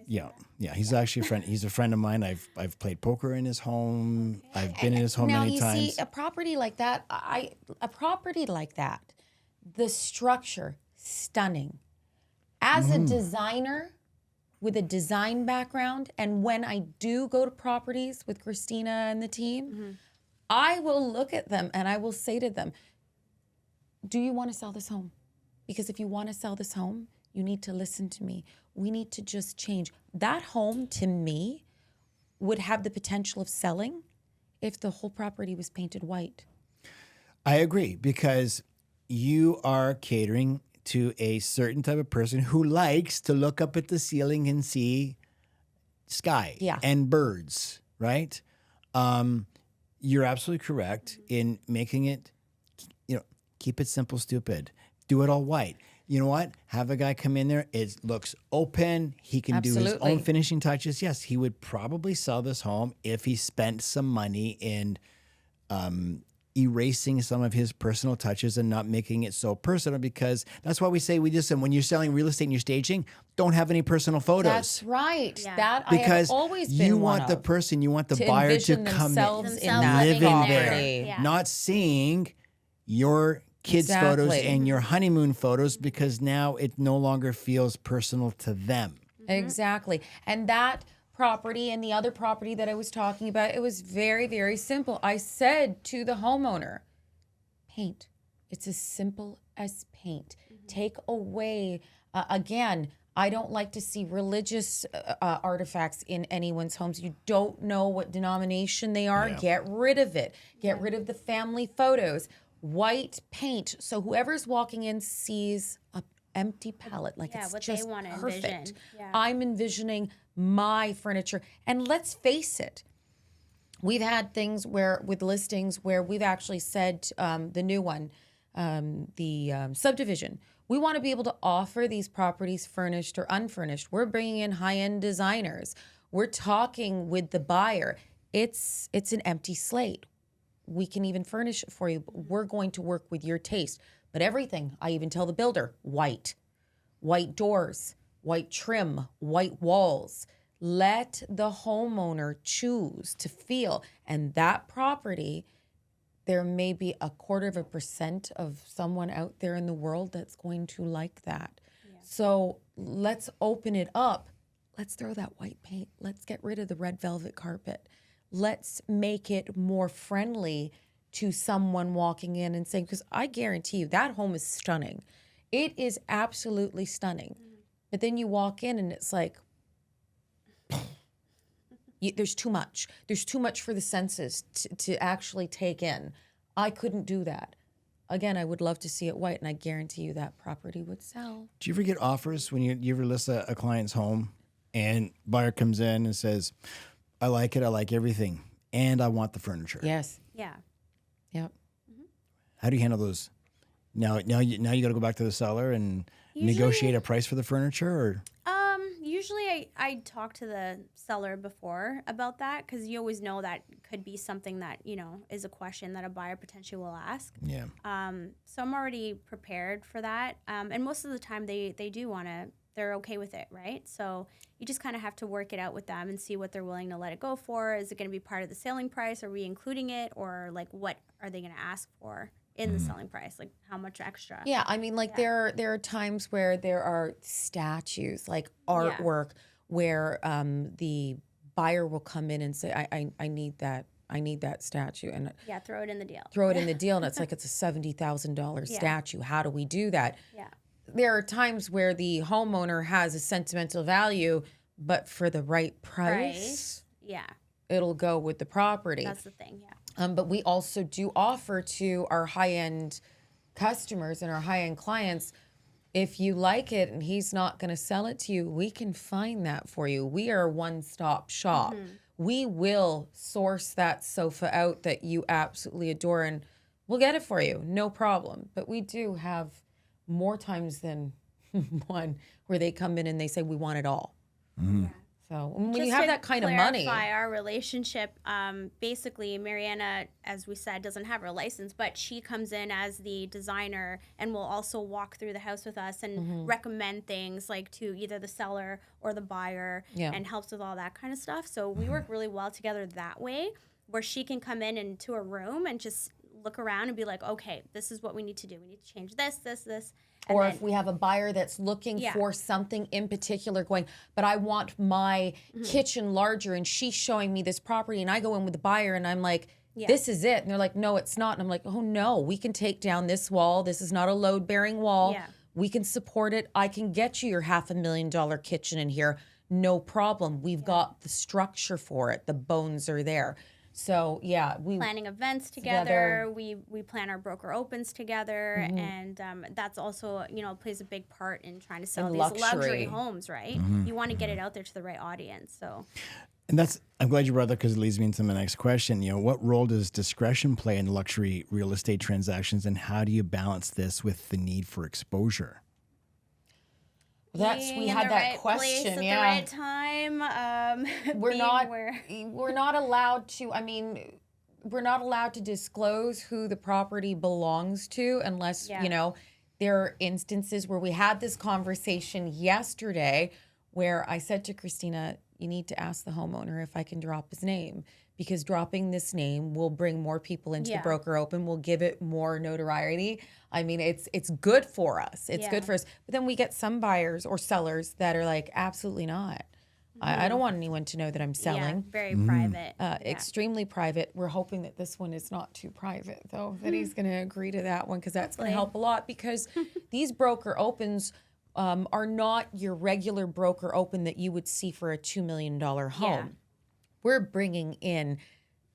yeah, he's actually a friend. He's a friend of mine. I've played poker in his home. I've been in his home many times. Now you see a property like that. The structure stunning. As a designer with a design background, and when I do go to properties with Christina and the team, I will look at them and I will say to them, "Do you want to sell this home? Because if you want to sell this home, you need to listen to me. We need to just change." That home, to me, would have the potential of selling if the whole property was painted white. I agree, because you are catering to a certain type of person who likes to look up at the ceiling and see sky and birds, right? You're absolutely correct in making it, keep it simple, stupid. Do it all white. You know what? Have a guy come in there. It looks open. He can do his own finishing touches. Yes, he would probably sell this home if he spent some money in erasing some of his personal touches and not making it so personal, because that's why we say when you're selling real estate and you're staging, don't have any personal photos. That's right. Yeah. That Because I have always been you one want the of. person, you want the To buyer to envision come themselves in in, that living property. there, Yeah. not seeing your kids' photos Exactly. and your honeymoon photos, because now it no longer feels personal to them. Exactly. And that property and the other property that I was talking about, it was very, very simple. I said to the homeowner, paint. It's as simple as paint. Take away, again, I don't like to see religious artifacts in anyone's homes. You don't know what denomination they are. Yeah. Get rid of it. Get rid of the family photos. White paint. So whoever's walking in sees a empty palette. Like Yeah, it's what they just wanna perfect. envision. Yeah. I'm envisioning my furniture. And let's face it, we've had things where with listings where we've actually said the new one, the subdivision, we want to be able to offer these properties furnished or unfurnished. We're bringing in high-end designers. We're talking with the buyer. It's an empty slate. We can even furnish it for you. But we're going to work with your taste. But everything, I even tell the builder, white doors, white trim, white walls. Let the homeowner choose to feel. And that property, there may be 0.25% of someone out there in the world that's going to like that. So let's open it up. Let's throw that white paint. Let's get rid of the red velvet carpet. Let's make it more friendly to someone walking in and saying, because I guarantee you that home is stunning. It is absolutely stunning. But then you walk in and it's like, there's too much. There's too much for the senses to actually take in. I couldn't do that. Again, I would love to see it white, and I guarantee you that property would sell. Do you ever get offers when you ever list a client's home and buyer comes in and says, I like it, I like everything, and I want the furniture? Yes. Yeah. Yep. How do you handle those? Now you got to go back to the seller and negotiate a price for the furniture, or? Usually I talk to the seller before about that, because you always know that could be something that, is a question that a buyer potentially will ask. Yeah. So I'm already prepared for that. And most of the time they do want to, they're okay with it, right? So you just kind of have to work it out with them and see what they're willing to let it go for. Is it going to be part of the selling price? Are we including it? Or like, what are they going to ask for in the selling price? Like how much extra? Yeah, I mean, like there are times where there are statues, like artwork, where the buyer will come in and say, I need that statue, and Yeah, throw it in the deal. throw it in the deal, and it's like it's a $70,000 statue. How do we do that? Yeah. There are times where the homeowner has a sentimental value, but for the right price, Yeah, it'll go with the property. that's the thing, yeah. But we also do offer to our high-end customers and our high-end clients, if you like it and he's not going to sell it to you, we can find that for you. We are a one-stop shop. We will source that sofa out that you absolutely adore, and we'll get it for you, no problem. But we do have more times than one where they come in and they say, we want it all. So when you have that kind of money. Clarify our relationship, basically Marianna, as we said, doesn't have her license, but she comes in as the designer and will also walk through the house with us and recommend things like to either the seller or the buyer and helps with all that kind of stuff. So we work really well together that way, where she can come in into a room and just look around and be like, okay, this is what we need to do. We need to change this. And Or then, if we have a buyer that's looking for something in particular going, but I want my kitchen larger, and she's showing me this property, and I go in with the buyer and I'm like, this is it. And they're like, no, it's not. And I'm like, oh no, we can take down this wall. This is not a load bearing wall. Yeah. We can support it. I can get you your $500,000 kitchen in here. No problem. We've got the structure for it. The bones are there. So yeah, we planning events together. We plan our broker opens together, and that's also plays a big part in trying to sell And these luxury. luxury homes, right? You want to get it out there to the right audience. So And I'm glad you brought that, because it leads me into my next question. What role does discretion play in luxury real estate transactions, and how do you balance this with the need for exposure? we being in had the that right question. place at the Yeah. right time. We're being not where- we're not allowed to, we're not allowed to disclose who the property belongs to unless there are instances where we had this conversation yesterday where I said to Christina, you need to ask the homeowner if I can drop his name, because dropping this name will bring more people into the broker open, will give it more notoriety. It's good for us. It's good for us. But then we get some buyers or sellers that are like, absolutely not. I don't want anyone to know that I'm Yeah, selling. very private. Extremely private. We're hoping that this one is not too private, though, that he's going to agree to that one, because that's going to help a lot, because these broker opens are not your regular broker open that you would see for a $2 million home. Yeah. We're bringing in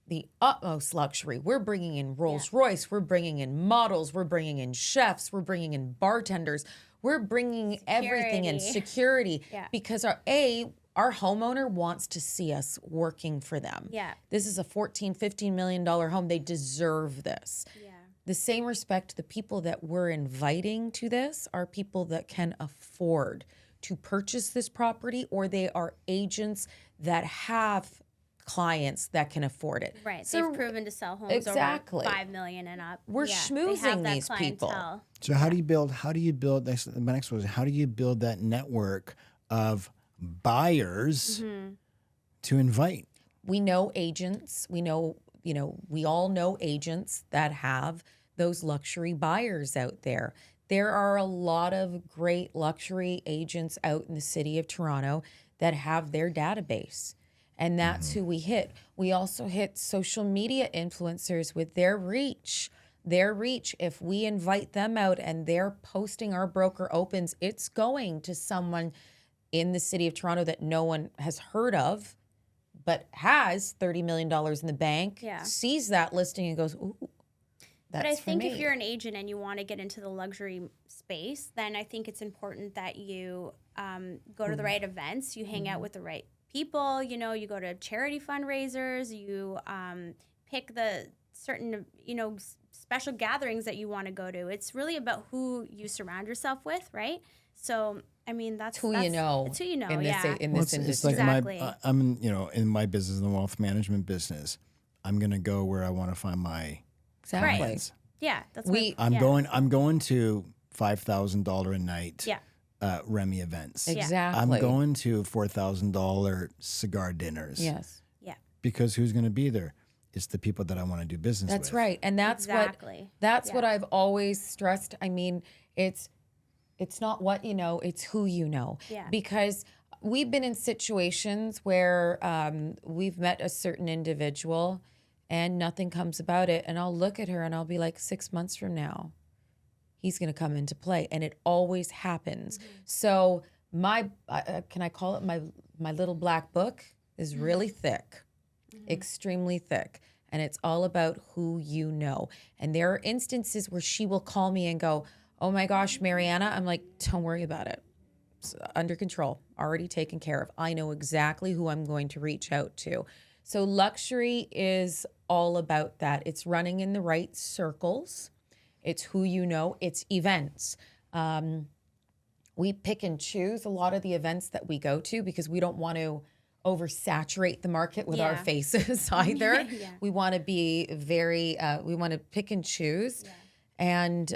the utmost luxury. We're bringing in Rolls Royce. We're bringing in models. We're bringing in chefs. We're bringing in bartenders. We're bringing everything in, security, because our homeowner wants to see us working for them. Yeah. This is a $14-15 million home. They deserve this. Yeah. The same respect, the people that we're inviting to this are people that can afford to purchase this property, or they are agents that have clients that can afford it. Right. So They've proven to sell homes exactly. over $5 million and up. We're They have schmoozing that these people. clientele. So how do you build? My next one is, how do you build that network of buyers to invite? We know agents. We know, we all know agents that have those luxury buyers out there. There are a lot of great luxury agents out in the city of Toronto that have their database. And that's who we hit. We also hit social media influencers with their reach. If we invite them out and they're posting our broker opens, it's going to someone in the city of Toronto that no one has heard of, but has $30 million in the bank, sees that listing and goes, ooh, that's But I for think me. if you're an agent and you want to get into the luxury space, then I think it's important that you go to the right events, you hang out with the right people, you go to charity fundraisers, you pick the certain, special gatherings that you want to go to. It's really about who you surround yourself with, right? So, I mean, that's who you know. It's who you know, in this, in Well, this it's industry. like Exactly. I'm in my business, in the wealth management business. I'm gonna go where I want to find my Exactly. clients. Yeah, that's I'm going to $5,000 a night. Yeah. Remy events. Exactly. I'm going to $4,000 cigar dinners. Yes. Yeah. Because who's going to be there? It's the people that I want to do business with. That's right. And that's Exactly. what I've always stressed. I mean, it's not what you know, it's who you know. Yeah. Because we've been in situations where we've met a certain individual and nothing comes about it. And I'll look at her and I'll be like, 6 months from now, he's going to come into play. And it always happens. So my, can I call it my little black book is really thick, extremely thick. And it's all about who you know. And there are instances where she will call me and go, oh my gosh, Marianna. I'm like, don't worry about it. It's under control, already taken care of. I know exactly who I'm going to reach out to. So luxury is all about that. It's running in the right circles. It's who you know. It's events. We pick and choose a lot of the events that we go to because we don't want to oversaturate the market with our faces either. We want to be very, we want to pick and choose. Yeah. And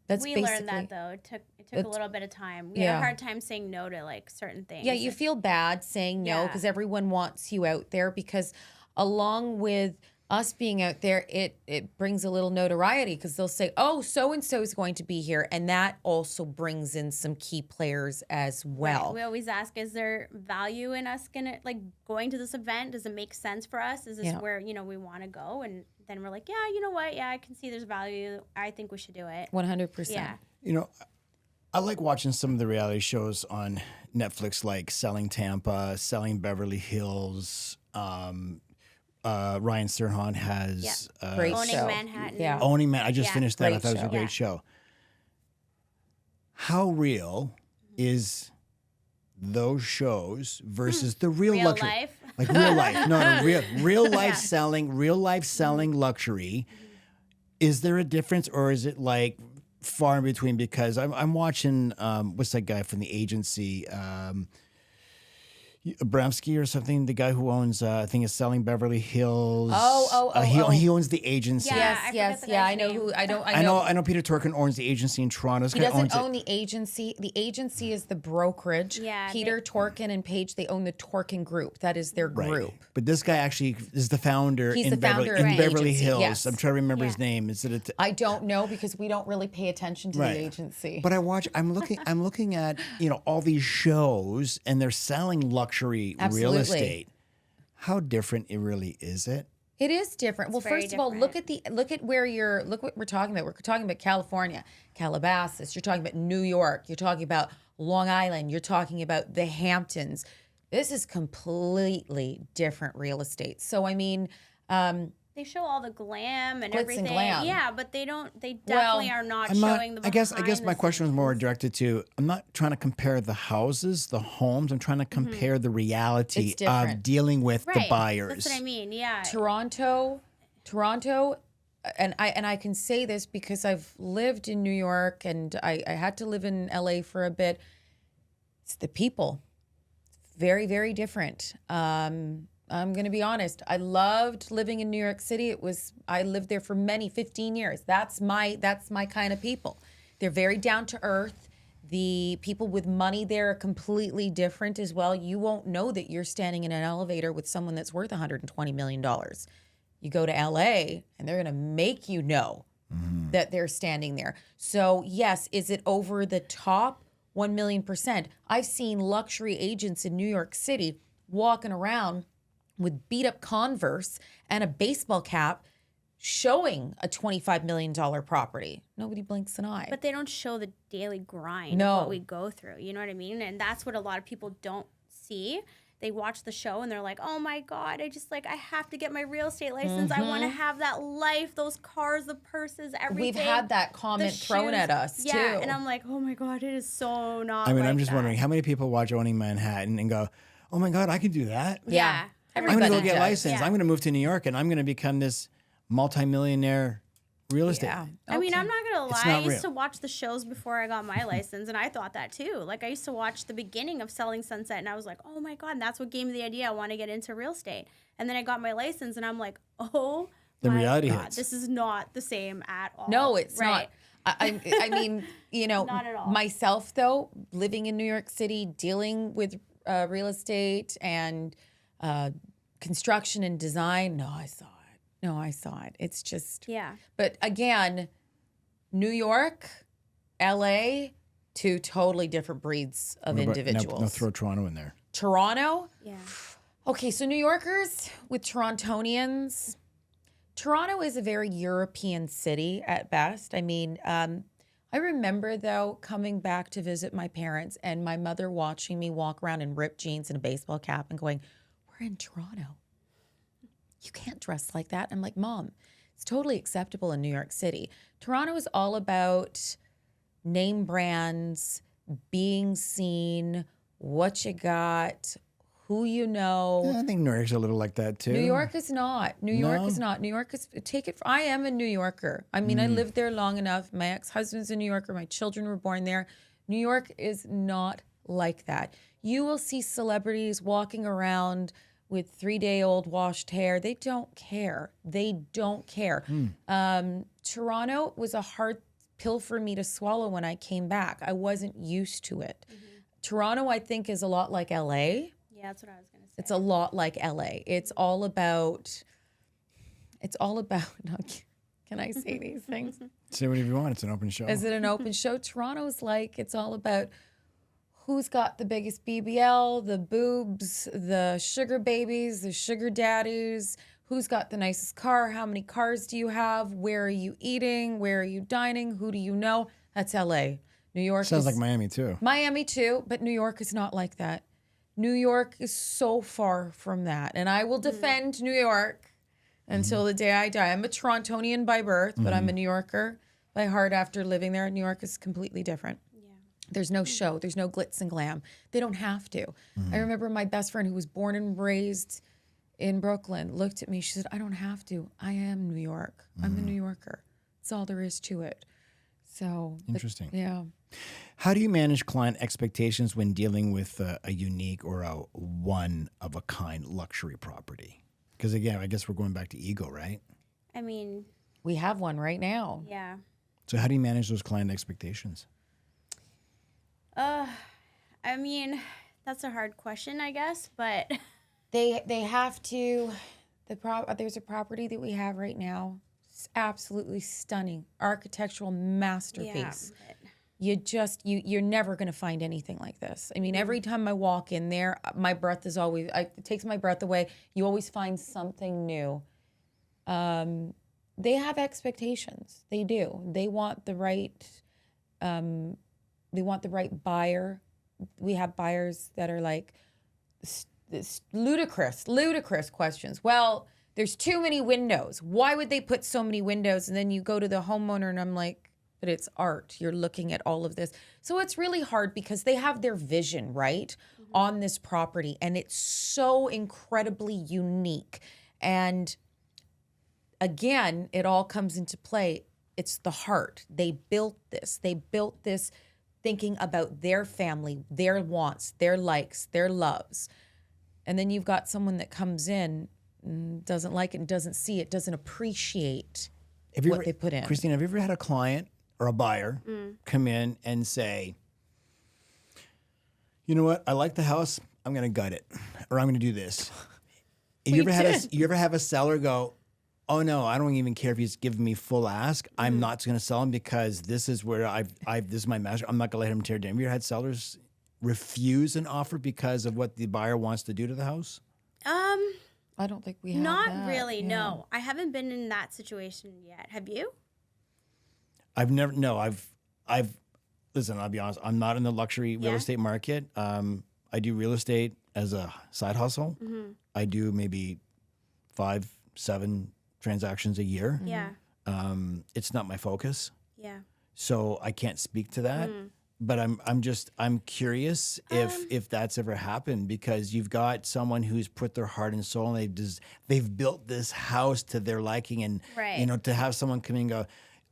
that's we basically. learned that though. It took a little bit of time. We had a hard time saying no to like certain things. Yeah, you feel bad saying no because everyone wants you out there, because along with us being out there, it brings a little notoriety because they'll say, oh, so-and-so is going to be here. And that also brings in some key players as well. Right. We always ask, is there value in us going to this event? Does it make sense for us? Is this where, we want to go? And then we're like, yeah, you know what? Yeah, I can see there's value. I think we should do it. 100%. Yeah. I like watching some of the reality shows on Netflix, like Selling Tampa, Selling Beverly Hills. Ryan Serhant has great Owning show. Manhattan. Yeah. Owning Man. I just finished that. I Great thought it was a show. great show. How real is those shows versus the real luxury? Life. Like real life. No, real life selling luxury. Is there a difference, or is it like far in between? Because I'm watching what's that guy from the agency? Abramsky or something, the guy who owns, I think it's Selling Beverly Hills. He owns the agency. Yeah. I know who. I know Peter Torkin owns the agency in Toronto. This He guy doesn't owns own the agency. The agency is the brokerage. Yeah, Peter Torkin and Paige, they own the Torkin Group. That is their Right. group. But this guy actually is the founder He's in the founder of the Beverly agency, Hills. yes. I'm trying to remember his name. Is it I don't know because we don't really pay attention to Right. the agency. But I'm looking at all these shows and they're selling luxury luxury real Absolutely. estate. How different it really is it? It is different. Well, very first of all, look at what we're talking about. We're talking about California, Calabasas. You're talking about New York. You're talking about Long Island. You're talking about the Hamptons. This is completely different real estate. So I mean, They show all the glam and Glitz and everything. glam. Yeah, but they don't. They definitely are not showing the. I guess behind my the question was scenes. more directed to, I'm not trying to compare the houses, the homes. I'm trying to compare the reality It's different. of dealing with the Right. buyers. That's what I mean. Yeah. Toronto, and I can say this because I've lived in New York and I had to live in LA for a bit. It's the people. Very, very different. I'm going to be honest. I loved living in New York City. I lived there for 15 years. That's my kind of people. They're very down to earth. The people with money there are completely different as well. You won't know that you're standing in an elevator with someone that's worth $120 million. You go to LA and they're going to make you know that they're standing there. So yes, is it over the top? 1,000,000%. I've seen luxury agents in New York City walking around with beat up Converse and a baseball cap showing a $25 million property. Nobody blinks an eye. But they don't show the daily grind No. of what we go through. You know what I mean? And that's what a lot of people don't see. They watch the show and they're like, oh my God, I have to get my real estate license. I want to have that life, those cars, the purses, everything. We've had that the comment thrown shoes. at us Yeah, too. and I'm like, oh my God, it is so not I mean, like I'm just that. wondering how many people watch Owning Manhattan and go, oh my God, I can do that. yeah. I'm going to Everybody go get does. licensed. Yeah. I'm going to move to New York and I'm going to become this multimillionaire real estate. Yeah. I mean, I'm not gonna It's lie. not I used real. to watch the shows before I got my license, and I thought that too. Like I used to watch the beginning of Selling Sunset, and I was like, "Oh my God!" And that's what gave me the idea. I want to get into real estate. And then I got my license, and I'm like, "Oh, The my reality God, hits. this is not the same at all." No, it's right. not. I mean, Not at all. myself though, living in New York City, dealing with real estate and construction and design. No, I saw it. It's just, Yeah. But again, New York, LA, two totally different breeds of What about- individuals. No, throw Toronto in there. Toronto. Yeah. Okay, so New Yorkers with Torontonians. Toronto is a very European city at best. I mean, I remember though coming back to visit my parents and my mother watching me walk around in ripped jeans and a baseball cap and going, "We're in Toronto. You can't dress like that." I'm like, "Mom, it's totally acceptable in New York City." Toronto is all about name brands, being seen, what you got, who you know. Yeah, I think New York's a little like that too. New York is not. New York No? is not. New York is I am a New Yorker. I mean, I lived there long enough. My ex-husband's a New Yorker. My children were born there. New York is not like that. You will see celebrities walking around with 3-day-old washed hair. They don't care. They don't care. Toronto was a hard pill for me to swallow when I came back. I wasn't used to it. Toronto, I think, is a lot like LA. Yeah, that's what I was gonna say. It's a lot like LA. It's all about, can I say these things? Say whatever you want. It's an open show. Is it an open show? Toronto's like, it's all about who's got the biggest BBL, the boobs, the sugar babies, the sugar daddies, who's got the nicest car, how many cars do you have, where are you eating, where are you dining, who do you know? That's LA. New York Sounds is like Miami too. Miami too, but New York is not like that. New York is so far from that. And I will defend New York until the day I die. I'm a Torontonian by birth, but I'm a New Yorker by heart after living there. New York is completely different. There's no show. There's no glitz and glam. They don't have to. I remember my best friend who was born and raised in Brooklyn looked at me. She said, "I don't have to. I am New York. I'm a New Yorker. That's all there is to it." So Interesting. yeah. How do you manage client expectations when dealing with a unique or a one-of-a-kind luxury property? Because again, I guess we're going back to ego, right? I mean, We have one right now. yeah. So how do you manage those client expectations? I mean, that's a hard question, I guess, but They have to. There's a property that we have right now. It's absolutely stunning, architectural yeah. masterpiece. but- you're never going to find anything like this. I mean, every time I walk in there, my breath is always, it takes my breath away. You always find something new. They have expectations. They do. They want the right buyer. We have buyers that are like this ludicrous questions. Well, there's too many windows. Why would they put so many windows? And then you go to the homeowner and I'm like, but it's art. You're looking at all of this. So it's really hard because they have their vision, right, on this property. And it's so incredibly unique. And again, it all comes into play. It's the heart. They built this. They built this thinking about their family, their wants, their likes, their loves. And then you've got someone that comes in and doesn't like it and doesn't see it, doesn't appreciate what they put in. Christina, have you ever had a client or a buyer come in and say, you know what, I like the house, I'm going to gut it, or I'm going to do this. You ever have a seller go, oh no, I don't even care if he's giving me full ask. I'm not going to sell him because this is where this is my master. I'm not going to let him tear down. Have you ever had sellers refuse an offer because of what the buyer wants to do to the house? I don't think we have Not that. really, Yeah. no. I haven't been in that situation yet. Have you? Listen, I'll be honest, I'm not in the luxury real estate market. I do real estate as a side hustle. I do maybe 5-7 transactions a year. Yeah. It's not my focus, Yeah. so I can't speak to that. But I'm curious if that's ever happened, because you've got someone who's put their heart and soul and they've built this house to their liking, and Right. to have someone come in and go,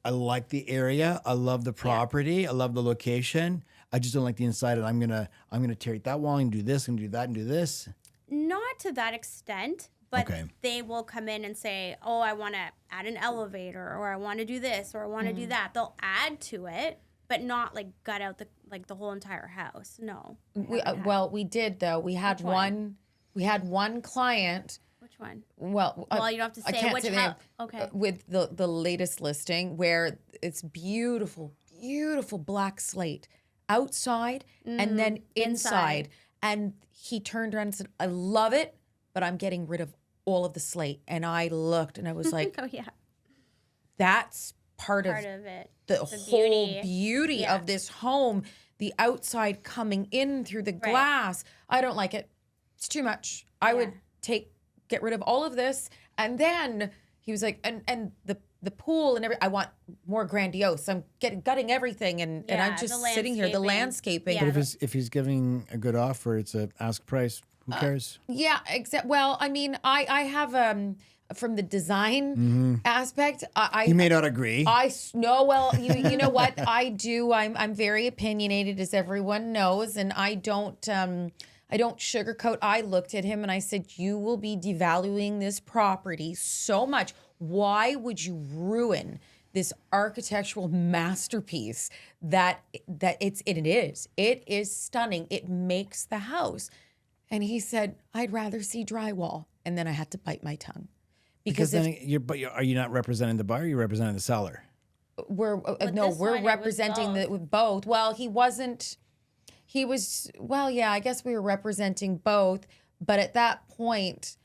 I like the area, I love the property, I love the location, I just don't like the inside, and I'm gonna tear that wall and do this and do that and do this. Not to that extent, but Okay. they will come in and say, oh, I want to add an elevator, or I want to do this, or I want to do that. They'll add to it, but not like gut out the whole entire house. No. We did though. We had Which one? one client. Which one? Well, Well, you don't have to I say can't which say the name. house. Okay. With the latest listing, where it's beautiful black slate outside and then inside. And he turned around and said, I love it, but I'm getting rid of all of the slate. And I looked and I was like, Oh yeah. that's part Part of it. the whole beauty Yeah. of this home, the outside coming in through the glass. I don't like it. It's too much. I would get rid of all of this. And then he was like, and the pool and everything, I want more grandiose. I'm gutting everything. And I'm Yeah, just the sitting here, the landscaping. Yeah. But if he's giving a good offer, it's a ask price. Who cares? Yeah, well, I mean, I have from the design aspect, He may not agree. you know what I do. I'm very opinionated, as everyone knows, and I don't sugarcoat. I looked at him and I said, "You will be devaluing this property so much. Why would you ruin this architectural masterpiece that it is stunning. It makes the house." And he said, "I'd rather see drywall." And then I had to bite my tongue. Because then are you not representing the buyer? You're representing the seller. We're this one, it was representing both. Well, he was, I guess we were representing both. But at that point,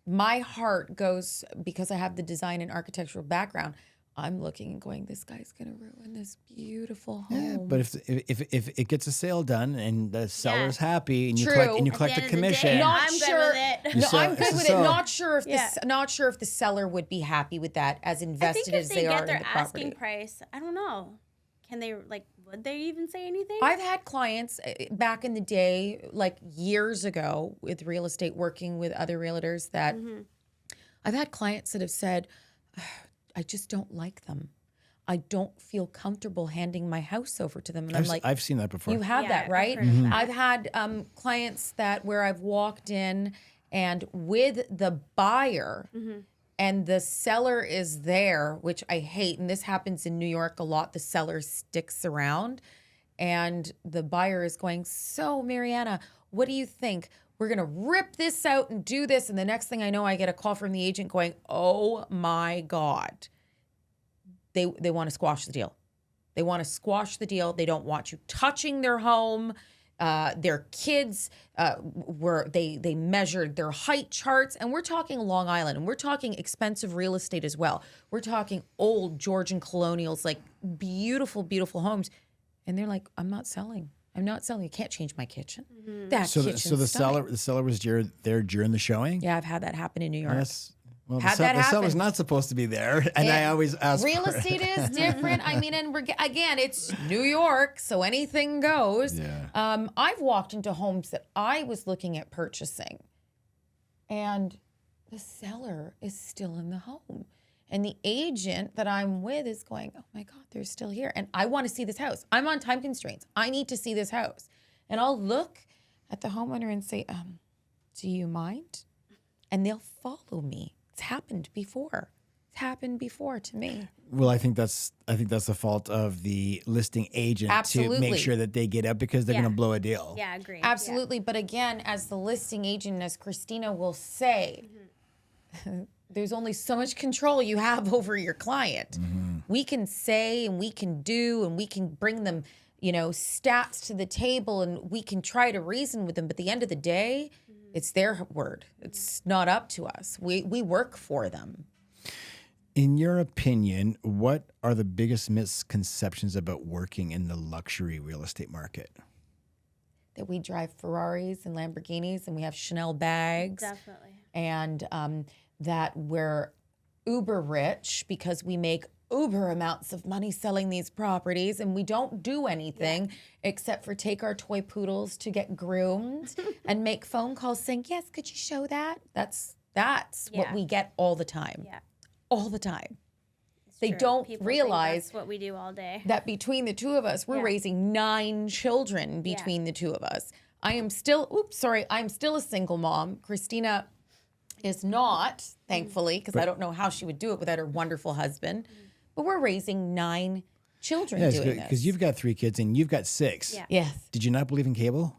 my heart goes, because I have the design and architectural background, I'm looking and going, this guy's going to ruin this beautiful home. Yeah, but if it gets a sale done and the seller's happy and you True. collect At a the end of the day, commission, I'm good with it. You No, sell- I'm good it's a with it. sell. Not sure if the seller would be happy with that, as I think invested if as they they are get in their the asking property. price, I don't know. Can they would they even say anything? I've had clients back in the day, like years ago, with real estate, working with other realtors, that I've had clients that have said, I just don't like them. I don't feel comfortable handing my house over to them. And I'm like, I've seen that before. you have Yeah, that, I've right? heard of that. I've had clients where I've walked in and with the buyer and the seller is there, which I hate. And this happens in New York a lot. The seller sticks around and the buyer is going, so Marianna, what do you think? We're going to rip this out and do this. And the next thing I know, I get a call from the agent going, oh my God. They want to squash the deal. They want to squash the deal. They don't want you touching their home. Their kids they measured their height charts, and we're talking Long Island, and we're talking expensive real estate as well. We're talking old Georgian colonials, like beautiful, beautiful homes, and they're like, "I'm not selling. I'm not selling. You can't change my kitchen. That So kitchen's the stunning." seller was there during the showing. Yeah, I've had that happen in New York. Well, Had the that seller's happen. not supposed to be there, and I always ask. Real for it. estate is different. I mean, and again, it's New York, so anything goes. Yeah. I've walked into homes that I was looking at purchasing, and the seller is still in the home. And the agent that I'm with is going, "Oh my God, they're still here." And I want to see this house. I'm on time constraints. I need to see this house. And I'll look at the homeowner and say, "Do you mind?" And they'll follow me. It's happened before. It's happened before to me. Well, I think that's the fault of the listing agent to Absolutely. make sure that they get up because they're Yeah. going to blow a deal. Yeah, agree. Absolutely. But again, as the listing agent, as Christina will say, there's only so much control you have over your client. We can say and we can do and we can bring them, stats to the table, and we can try to reason with them. But at the end of the day, it's their word. It's not up to us. We work for them. In your opinion, what are the biggest misconceptions about working in the luxury real estate market? That we drive Ferraris and Lamborghinis and we have Chanel bags. Definitely. And that we're uber rich because we make uber amounts of money selling these properties, and we don't do anything except for take our toy poodles to get groomed and make phone calls saying, "Yes, could you show that?" That's what Yeah. we get all the time. Yeah. All the time. They True. don't People think realize that's what we do all day. that between the two of us, we're Yeah. raising 9 children between the two of us. I'm still a single mom. Christina is not, thankfully, because I don't know how she would do it without her wonderful husband. But we're raising 9 children Yeah, doing this. because you've got 3 kids and you've got 6. Yeah. Yes. Did you not believe in cable?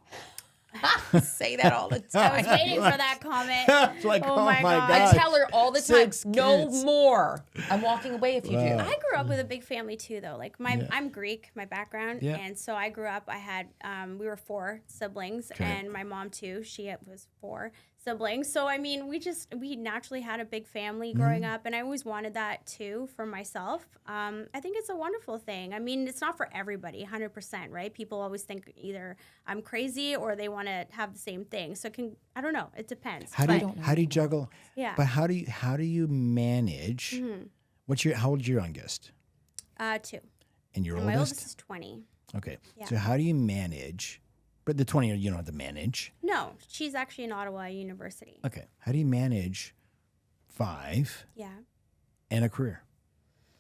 Say that all the I was time. waiting for that comment. It's like, Oh oh my my God. God. I tell her all the time, 6 no kids. more. I'm walking away if you do. I grew up with a big family too, though. Like I'm Greek, my background, Yeah. and so I grew up. I had we were 4 siblings, and my mom too. She was 4 siblings. So I mean, we naturally had a big family growing up, and I always wanted that too for myself. I think it's a wonderful thing. I mean, it's not for everybody, 100%, right? People always think either I'm crazy or they want to have the same thing. So I don't know. It depends. How do But- you juggle? Yeah. But how do you manage? How old is your youngest? 2. And your And my oldest? oldest is 20. Okay. Yeah. So how do you manage? But the 20 you don't have to manage. No, she's actually in Ottawa University. Okay. How do you manage 5 Yeah. and a career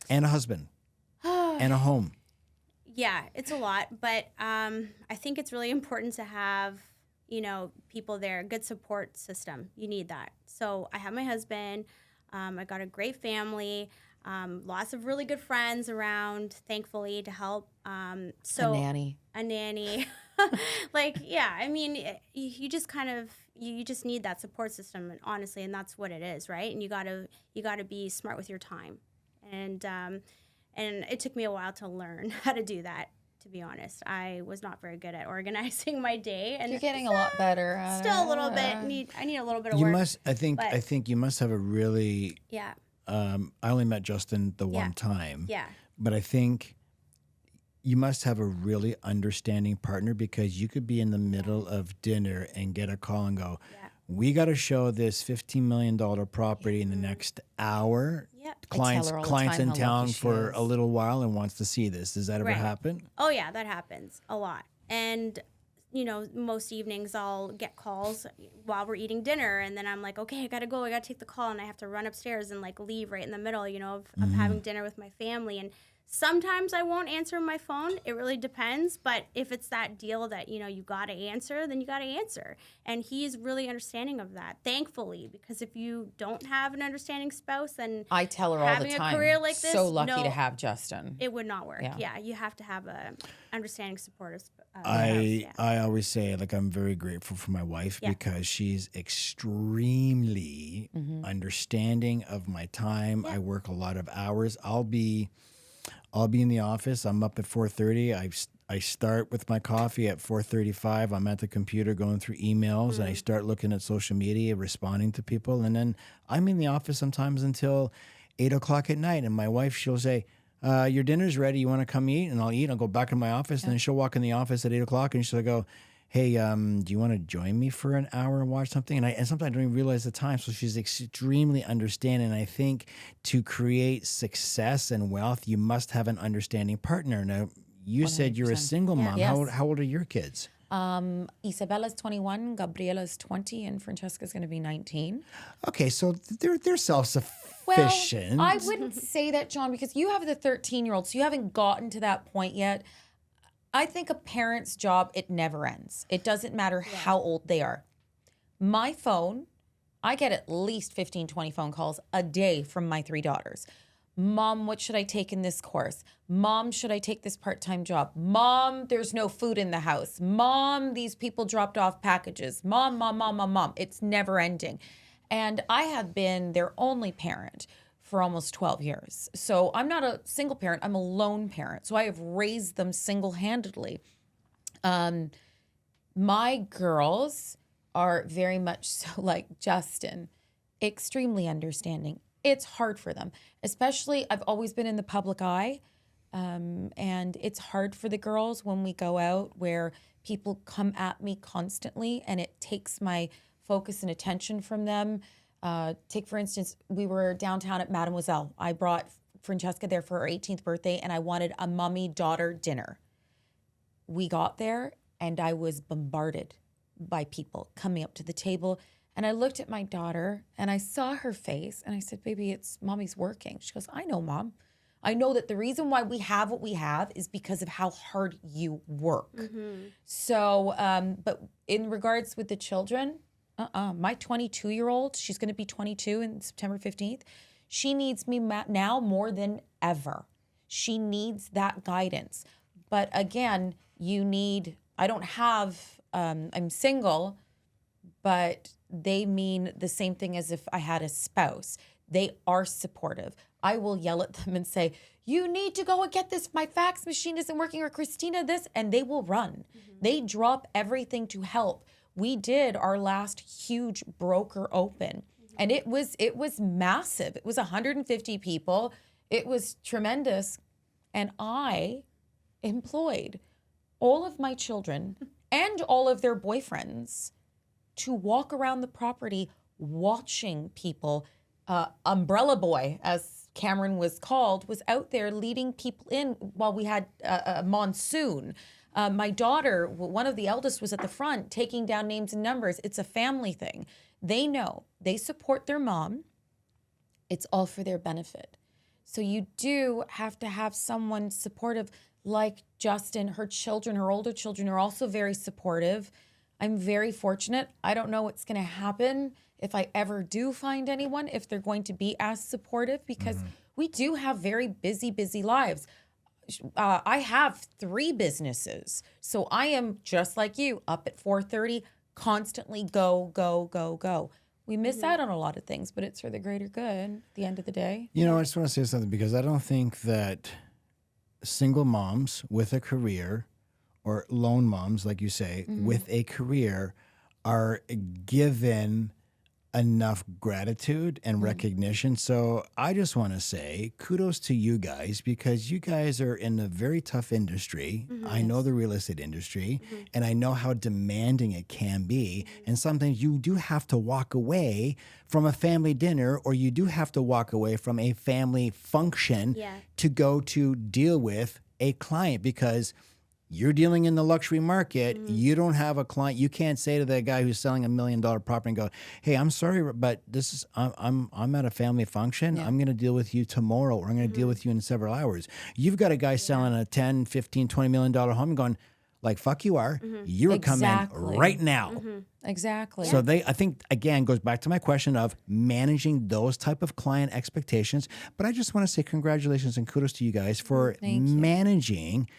and a husband and a home? Yeah, it's a lot, but I think it's really important to have, people there, a good support system. You need that. So I have my husband. I got a great family, lots of really good friends around, thankfully, to help. So A nanny. A nanny. I mean, you just kind of you just need that support system, honestly, and that's what it is, right? And you gotta be smart with your time, and it took me a while to learn how to do that. To be honest, I was not very good at organizing my day, and You're getting a lot better. at still a it. little bit. I need a little bit of You work. must. I but- think you must have a really. Yeah, I only met Justin the one time. yeah, But I think you must have a really understanding partner, because you could be in the middle of dinner and get a call and go, Yeah. "We got to show this $15 million property in the next hour." yeah. Clients her all the clients time in how town lucky she for is. a little while and wants to see this. Does that ever Right. happen? Oh yeah, that happens a lot. And most evenings I'll get calls while we're eating dinner, and then I'm like, okay, I gotta go, I gotta take the call, and I have to run upstairs and leave right in the middle, of having dinner with my family. And sometimes I won't answer my phone. It really depends. But if it's that deal that, you gotta answer, then you gotta answer. And he's really understanding of that, thankfully, because if you don't have an understanding spouse, then I tell her all the having a time. career like this, so lucky no, to have Justin. it would not work. Yeah. Yeah, you have to have a understanding, supportive spouse. I always say, I'm very grateful for my wife, Yeah. because she's extremely understanding of my time. I work a lot of hours. I'll be I'll be in the office. I'm up at 4:30. I start with my coffee at 4:35. I'm at the computer going through emails and I start looking at social media, responding to people. And then I'm in the office sometimes until 8 o'clock at night. And my wife, she'll say, your dinner's ready. You want to come eat? And I'll eat. I'll go back in my office. And then she'll walk in the office at 8 o'clock and she'll go, hey, do you want to join me for an hour and watch something? And sometimes I don't even realize the time. So she's extremely understanding. And I think to create success and wealth, you must have an understanding partner. Now, you said you're a 100%. single mom. Yes. How old are your kids? Isabella's 21, Gabriela's 20, and Francesca's going to be 19. Okay, so they're self-sufficient. Well, I wouldn't say that, John, because you have the 13-year-old, so you haven't gotten to that point yet. I think a parent's job, it never ends. It doesn't matter how old they are. My phone, I get at least 15, 20 phone calls a day from my 3 daughters. Mom, what should I take in this course? Mom, should I take this part-time job? Mom, there's no food in the house. Mom, these people dropped off packages. Mom. It's never ending. And I have been their only parent for almost 12 years. So I'm not a single parent, I'm a lone parent. So I have raised them single-handedly. My girls are very much so like Justin, extremely understanding. It's hard for them, especially I've always been in the public eye. And it's hard for the girls when we go out where people come at me constantly and it takes my focus and attention from them. Take, for instance, we were downtown at Mademoiselle. I brought Francesca there for her 18th birthday and I wanted a mommy-daughter dinner. We got there and I was bombarded by people coming up to the table. And I looked at my daughter and I saw her face and I said, baby, it's mommy's working. She goes, I know, Mom. I know that the reason why we have what we have is because of how hard you work. So, but in regards with the children, my 22-year-old, she's going to be 22 in September 15th. She needs me now more than ever. She needs that guidance. But again, I don't have, I'm single, but they mean the same thing as if I had a spouse. They are supportive. I will yell at them and say, you need to go and get this. My fax machine isn't working, or Christina this, and they will run. They drop everything to help. We did our last huge broker open and it was massive. It was 150 people. It was tremendous. And I employed all of my children and all of their boyfriends to walk around the property watching people. Umbrella Boy, as Cameron was called, was out there leading people in while we had a monsoon. My daughter, one of the eldest, was at the front taking down names and numbers. It's a family thing. They know. They support their mom. It's all for their benefit. So you do have to have someone supportive like Justin. Her children, her older children, are also very supportive. I'm very fortunate. I don't know what's going to happen if I ever do find anyone, if they're going to be as supportive, because we do have very busy lives. I have 3 businesses. So I am just like you, up at 4:30, constantly go. We miss out on a lot of things, but it's for the greater good at the end of the day. You know, I just want to say something because I don't think that single moms with a career or lone moms, like you say, with a career are given enough gratitude and recognition. So I just want to say kudos to you guys because you guys are in a very tough industry. I know the real estate industry and I know how demanding it can be. And sometimes you do have to walk away from a family dinner or you do have to walk away from a family function to go to deal with a client because you're dealing in the luxury market. You don't have a client. You can't say to the guy who's selling $1 million property and go, "Hey, I'm sorry, but this is I'm at a family function. I'm going to deal with you tomorrow, or I'm going to deal with you in several hours." You've got a guy selling a 10, 15, $20 million home going, like, "Fuck you are. You're coming right now." Exactly. So I think, again, goes back to my question of managing those type of client expectations. But I just want to say congratulations and kudos to you guys for managing.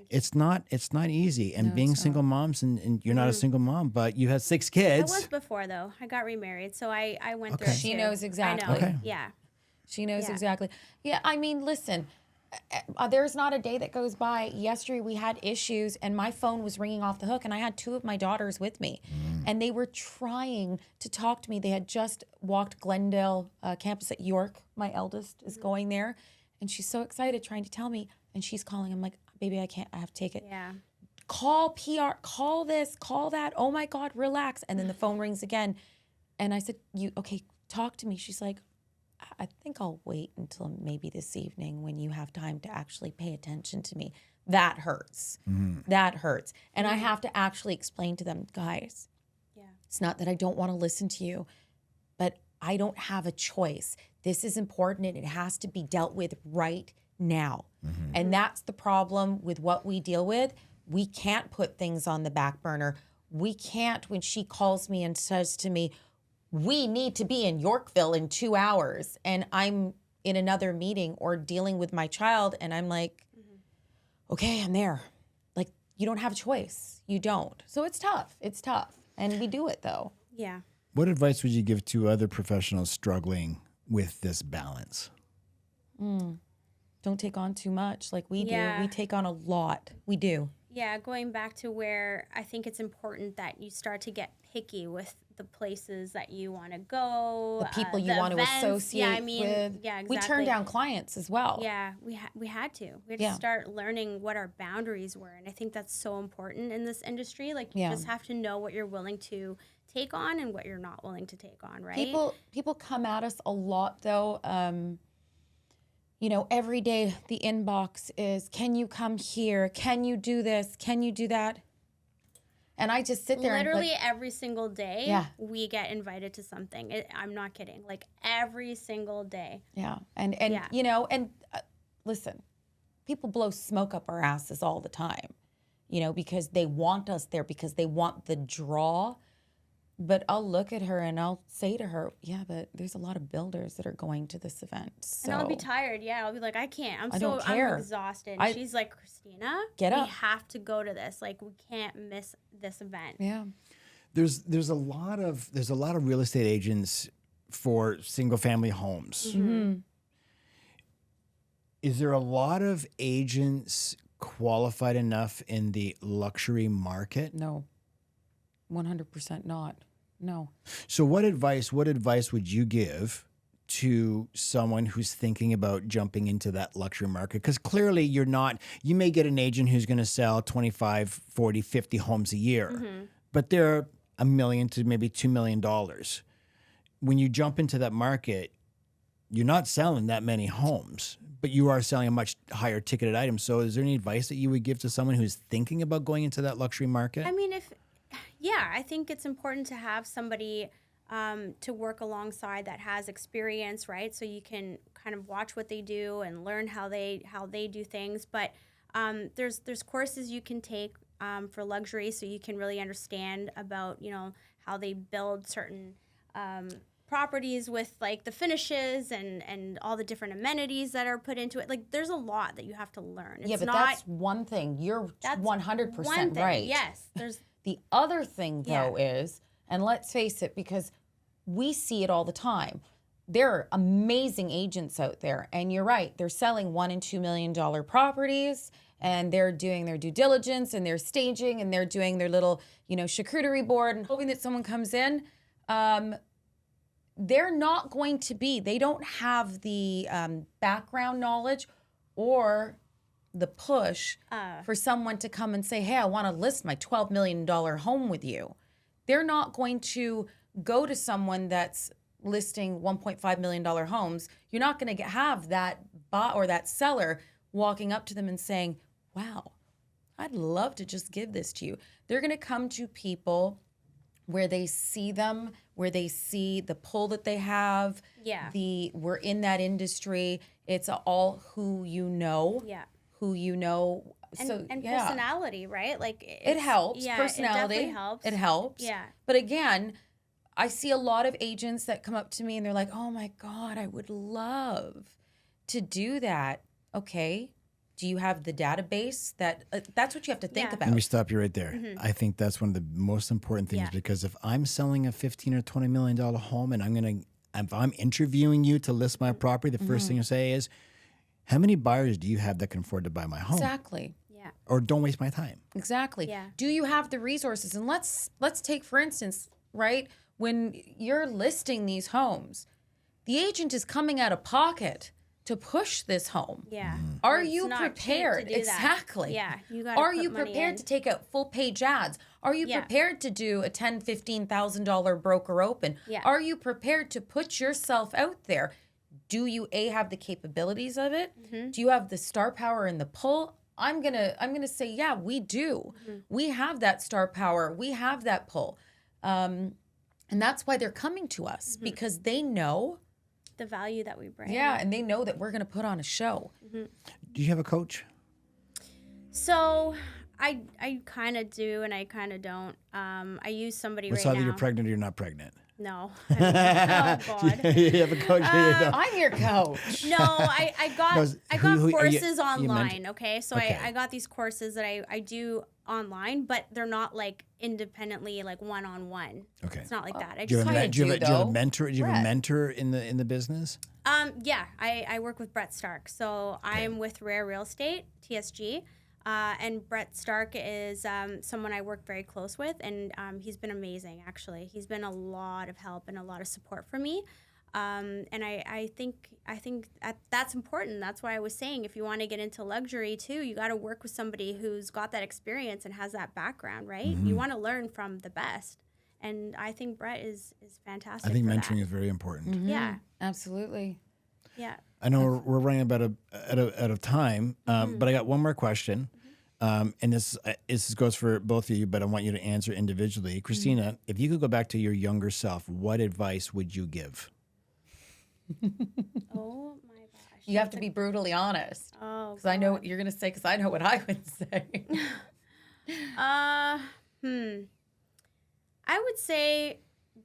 It's not easy. And being single moms, and you're not a single mom, but you had 6 kids. I was before, though. I got remarried, so I went through it She too. knows exactly. I know. Okay. Yeah. She knows exactly. Yeah, I mean, listen, There's not a day that goes by. Yesterday we had issues and my phone was ringing off the hook and I had 2 of my daughters with me and they were trying to talk to me. They had just walked Glendale campus at York. My eldest is going there and she's so excited trying to tell me and she's calling. I'm like, baby, I can't, I have to take it. Yeah. Call PR, call this, call that. Oh my God, relax. And then the phone rings again. And I said, okay, talk to me. She's like, I think I'll wait until maybe this evening when you have time to actually pay attention to me. That hurts. That hurts. And I have to actually explain to them, guys, it's not that I don't want to listen to you, but I don't have a choice. This is important and it has to be dealt with right now. And that's the problem with what we deal with. We can't put things on the back burner. We can't, when she calls me and says to me, we need to be in Yorkville in 2 hours and I'm in another meeting or dealing with my child and I'm like, okay, I'm there. Like, you don't have a choice. You don't. So it's tough. It's tough. And we do it though. Yeah. What advice would you give to other professionals struggling with this balance? Don't take on too much like we do. Yeah. We take on a lot. We do. Yeah, going back to where I think it's important that you start to get picky with the places that you want to go, The people you the want to events. associate Yeah, I mean, with. yeah, exactly. We turn down clients as well. Yeah, we had to. We had Yeah. to start learning what our boundaries were, and I think that's so important in this industry. Like, you Yeah. just have to know what you're willing to take on and what you're not willing to take on, right? People come at us a lot though. You know, every day the inbox is, can you come here? Can you do this? Can you do that? And I just sit there Literally and every single day, Yeah. we get invited to something. I'm not kidding. Like, every single day. yeah. And Yeah. you know, and listen, people blow smoke up our asses all the time, you know, because they want us there, because they want the draw. But I'll look at her and I'll say to her, yeah, but there's a lot of builders that are going to this event. So And I'll be tired. Yeah, I'll be like, I can't. I don't care. I'm exhausted. I- She's like, Christina, Get we up. have to go to this. Like, we can't miss this event. Yeah. There's a lot of real estate agents for single family homes. Is there a lot of agents qualified enough in the luxury market? No. 100% not. No. So what advice would you give to someone who's thinking about jumping into that luxury market? Because clearly you may get an agent who's going to sell 25, 40, 50 homes a year, but they're $1 million to maybe $2 million. When you jump into that market, you're not selling that many homes, but you are selling a much higher ticketed item. So is there any advice that you would give to someone who's thinking about going into that luxury market? I mean, I think it's important to have somebody to work alongside that has experience, right? So you can kind of watch what they do and learn how they do things. But there's courses you can take for luxury, so you can really understand about, you know, how they build certain properties with like the finishes and all the different amenities that are put into it. Like, there's a lot that you have to learn. It's Yeah, but not, that's one thing. You're that's 100% one thing. right. Yes, there's The other thing, though, is, and let's face it, because we see it all the time, there are amazing agents out there. And you're right, they're selling $1 and $2 million properties, and they're doing their due diligence, and they're staging, and they're doing their little, you know, charcuterie board, and hoping that someone comes in. They're not going to be, they don't have the background knowledge or the push for someone to come and say, hey, I want to list my $12 million home with you. They're not going to go to someone that's listing $1.5 million homes. You're not going to have that bot or that seller walking up to them and saying, wow, I'd love to just give this to you. They're going to come to people where they see them, where they see the pull that they have. Yeah. We're in that industry. It's all who you know. yeah. Who you know. And personality, right? Like, It helps. Yeah, Personality. it definitely helps. It helps. Yeah. But again, I see a lot of agents that come up to me and they're like, oh my God, I would love to do that. Okay. Do you have the database? That's what you have to think Yeah. about. Let me stop you right there. I think that's one of the most important things, Yeah. because if I'm selling a $15 or $20 million home and if I'm interviewing you to list my property, the first thing you say is, How many buyers do you have that can afford to buy my home? Exactly. Yeah. Or don't waste my time? Exactly. Yeah. Do you have the resources? And let's take, for instance, right, when you're listing these homes, the agent is coming out of pocket to push this home. Yeah. Are It's you not cheap to prepared? do that. Exactly. Yeah. You got to Are put you money prepared in. to take out full page ads? Are you Yeah. prepared to do a $10,000-$15,000 broker open? Yeah. Are you prepared to put yourself out there? Do you have the capabilities of it? Mm-hmm. Do you have the star power and the pull? I'm gonna say, yeah, we do. Mm-hmm. We have that star power. We have that pull, and that's why they're coming to us Mm-hmm. because they know, The value that we bring. yeah, and they know that we're gonna put on a show. Do you have a coach? So I kind of do and I kind of don't. I use somebody It's right either now. you're pregnant or you're not pregnant. No. Oh God. You have a coach or you don't? I'm your coach. No, I got No, I got who- are you- courses are you online. mentor- Okay, so Okay. I got these courses that I do online, but they're not like independently, like one-on-one. Okay. It's not like that. I Do you just have, a, kinda do you have, do, do you have a though. mentor? Do you have a Brett. mentor in the business? yeah, I work with Brett Stark. So I'm with Rare Real Estate, TSG. And Brett Stark is someone I work very close with, and he's been amazing, actually. He's been a lot of help and a lot of support for me. And I think that's important. That's why I was saying if you want to get into luxury too, you got to work with somebody who's got that experience and has that background, right? You want to learn from the best. And I think Brett is fantastic. I think for mentoring that. is very important. Yeah, Absolutely. yeah. I know we're running about out of time, but I got one more question. And this goes for both of you, but I want you to answer individually. Christina, if you could go back to your younger self, what advice would you give? Oh my gosh. You have to be brutally honest. Oh. Because I know what you're going to say, because I know what I would say. I would say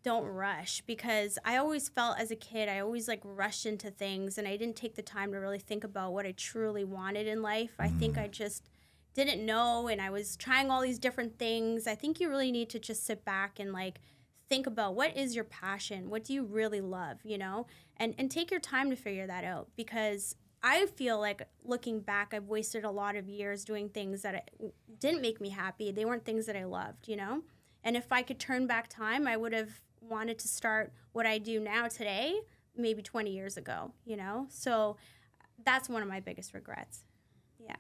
don't rush, because I always felt as a kid, I always like rushed into things and I didn't take the time to really think about what I truly wanted in life. I think I just didn't know, and I was trying all these different things. I think you really need to just sit back and like think about what is your passion? What do you really love, you know? And take your time to figure that out, because I feel like looking back, I've wasted a lot of years doing things that didn't make me happy. They weren't things that I loved, you know? And if I could turn back time, I would have wanted to start what I do now today, maybe 20 years ago, you know? So that's one of my biggest regrets. Yeah.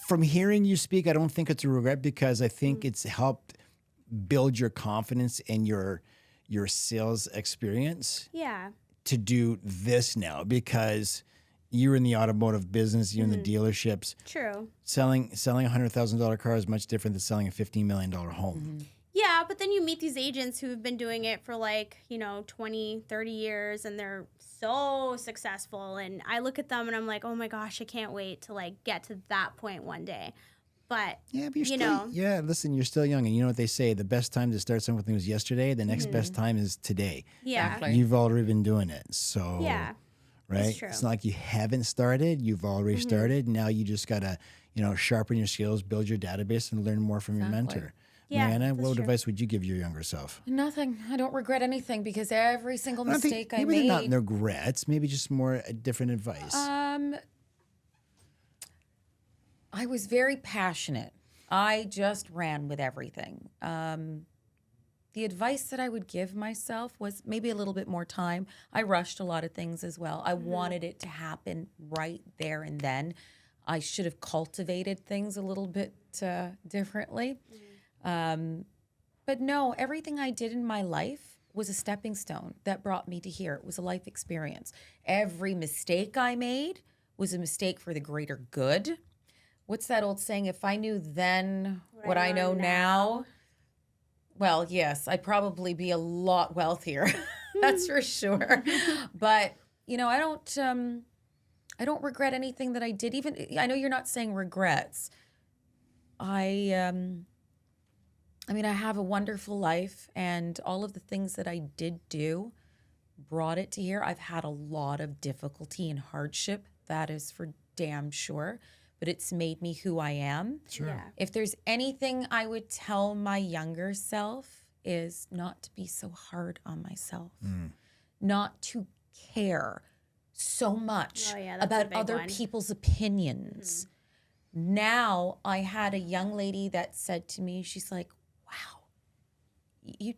From hearing you speak, I don't think it's a regret, because I think it's helped build your confidence and your sales experience Yeah. to do this now, because you're in the automotive business, you're in the dealerships. True. Selling a $100,000 car is much different than selling a $15 million home. Yeah, but then you meet these agents who have been doing it for like, 20, 30 years, and they're so successful. And I look at them and I'm like, oh my gosh, I can't wait to like get to that point one day. But, Yeah, but you're you still, know, yeah, listen, you're still young. And you know what they say? The best time to start something was yesterday. The next best time is today. yeah. Exactly. You've already been doing it. So, Yeah. right? true. It's not like you haven't started. You've already started. Now you just got to, sharpen your skills, build your database, and learn more from your Exactly. mentor. Yeah, Marianna, that's what true. advice would you give your younger self? Nothing. I don't regret anything, because every single I don't think- mistake I maybe they're made. not regrets, maybe just more different advice. I was very passionate. I just ran with everything. The advice that I would give myself was maybe a little bit more time. I rushed a lot of things as well. I wanted it to happen right there and then. I should have cultivated things a little bit differently. But no, everything I did in my life was a stepping stone that brought me to here. It was a life experience. Every mistake I made was a mistake for the greater good. What's that old saying? If I knew then what I know now, well, yes, I'd probably be a lot wealthier. That's for sure. But, I don't regret anything that I did. Even, I know you're not saying regrets. I have a wonderful life, and all of the things that I did do brought it to here. I've had a lot of difficulty and hardship, that is for damn sure, but it's made me who I am. Sure. Yeah. If there's anything I would tell my younger self is not to be so hard on myself, not to care so much Oh, yeah, that's a about big other one. people's opinions. Now I had a young lady that said to me, she's like, wow, you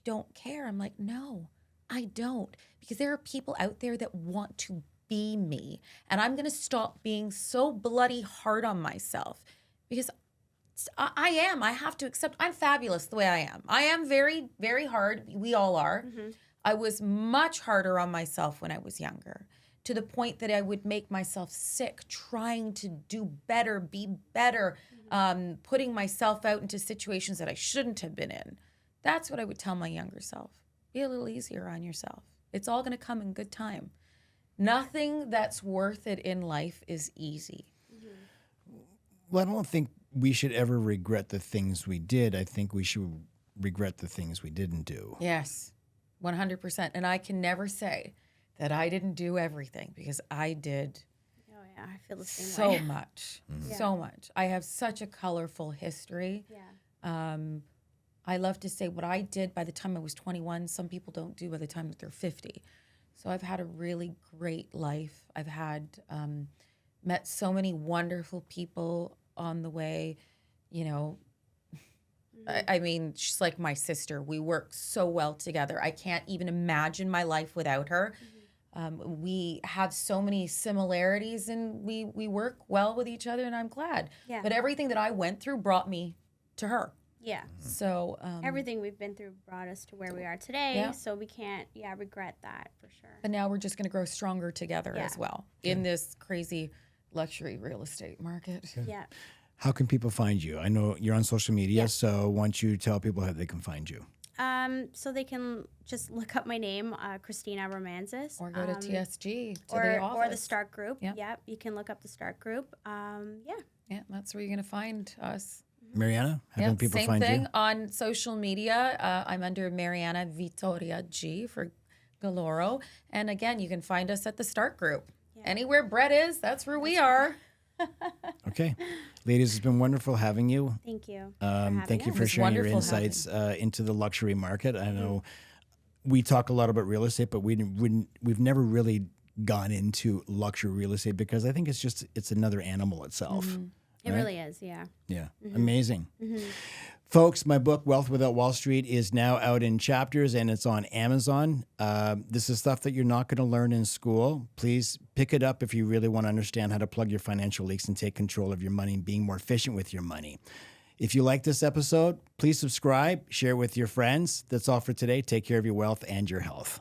don't care. I'm like, no, I don't. Because there are people out there that want to be me. And I'm going to stop being so bloody hard on myself because I am. I have to accept I'm fabulous the way I am. I am very, very hard. We all are. I was much harder on myself when I was younger, to the point that I would make myself sick trying to do better, be better, putting myself out into situations that I shouldn't have been in. That's what I would tell my younger self. Be a little easier on yourself. It's all going to come in good time. Nothing that's worth it in life is easy. Well, I don't think we should ever regret the things we did. I think we should regret the things we didn't do. Yes, 100%. And I can never say that I didn't do everything, because I did Oh yeah, I feel the same so way. much, Yeah. so much. I have such a colorful history. Yeah. I love to say what I did by the time I was 21, some people don't do by the time that they're 50. So I've had a really great life. I've had, met so many wonderful people on the way, you know. I mean, she's like my sister. We work so well together. I can't even imagine my life without her. We have so many similarities, and we work well with each other, and I'm glad. Yeah. But everything that I went through brought me to her. Yeah. So Everything we've been through brought us to where we are today. Yeah. So we can't, regret that for sure. but now we're just going to grow stronger together Yeah. as well in this crazy luxury real estate market. Yeah. How can people find you? I know you're on social media, Yeah. so why don't you tell people how they can find you? So they can just look up my name, Christina Romanzas. Or go to TSG, to or, the office. or the Start Group. Yep. Yep. You can look up the Start Group. Yeah. Yeah, that's where you're going to find us. Marianna, how can people same find thing you? on social media. I'm under Marianna Victoria G for Galloro. And again, you can find us at the Start Group. Anywhere Brett is, that's where we are. Okay. Ladies, it's been wonderful having you. Thank you. for having Thank you us. for was sharing your wonderful having insights into the luxury market. I know we talk a lot about real estate, but we've never really gone into luxury real estate because I think it's another animal itself. It really is. Yeah. Yeah, amazing. Folks, my book, Wealth Without Wall Street, is now out in chapters and it's on Amazon. This is stuff that you're not going to learn in school. Please pick it up if you really want to understand how to plug your financial leaks and take control of your money and being more efficient with your money. If you like this episode, please subscribe, share with your friends. That's all for today. Take care of your wealth and your health.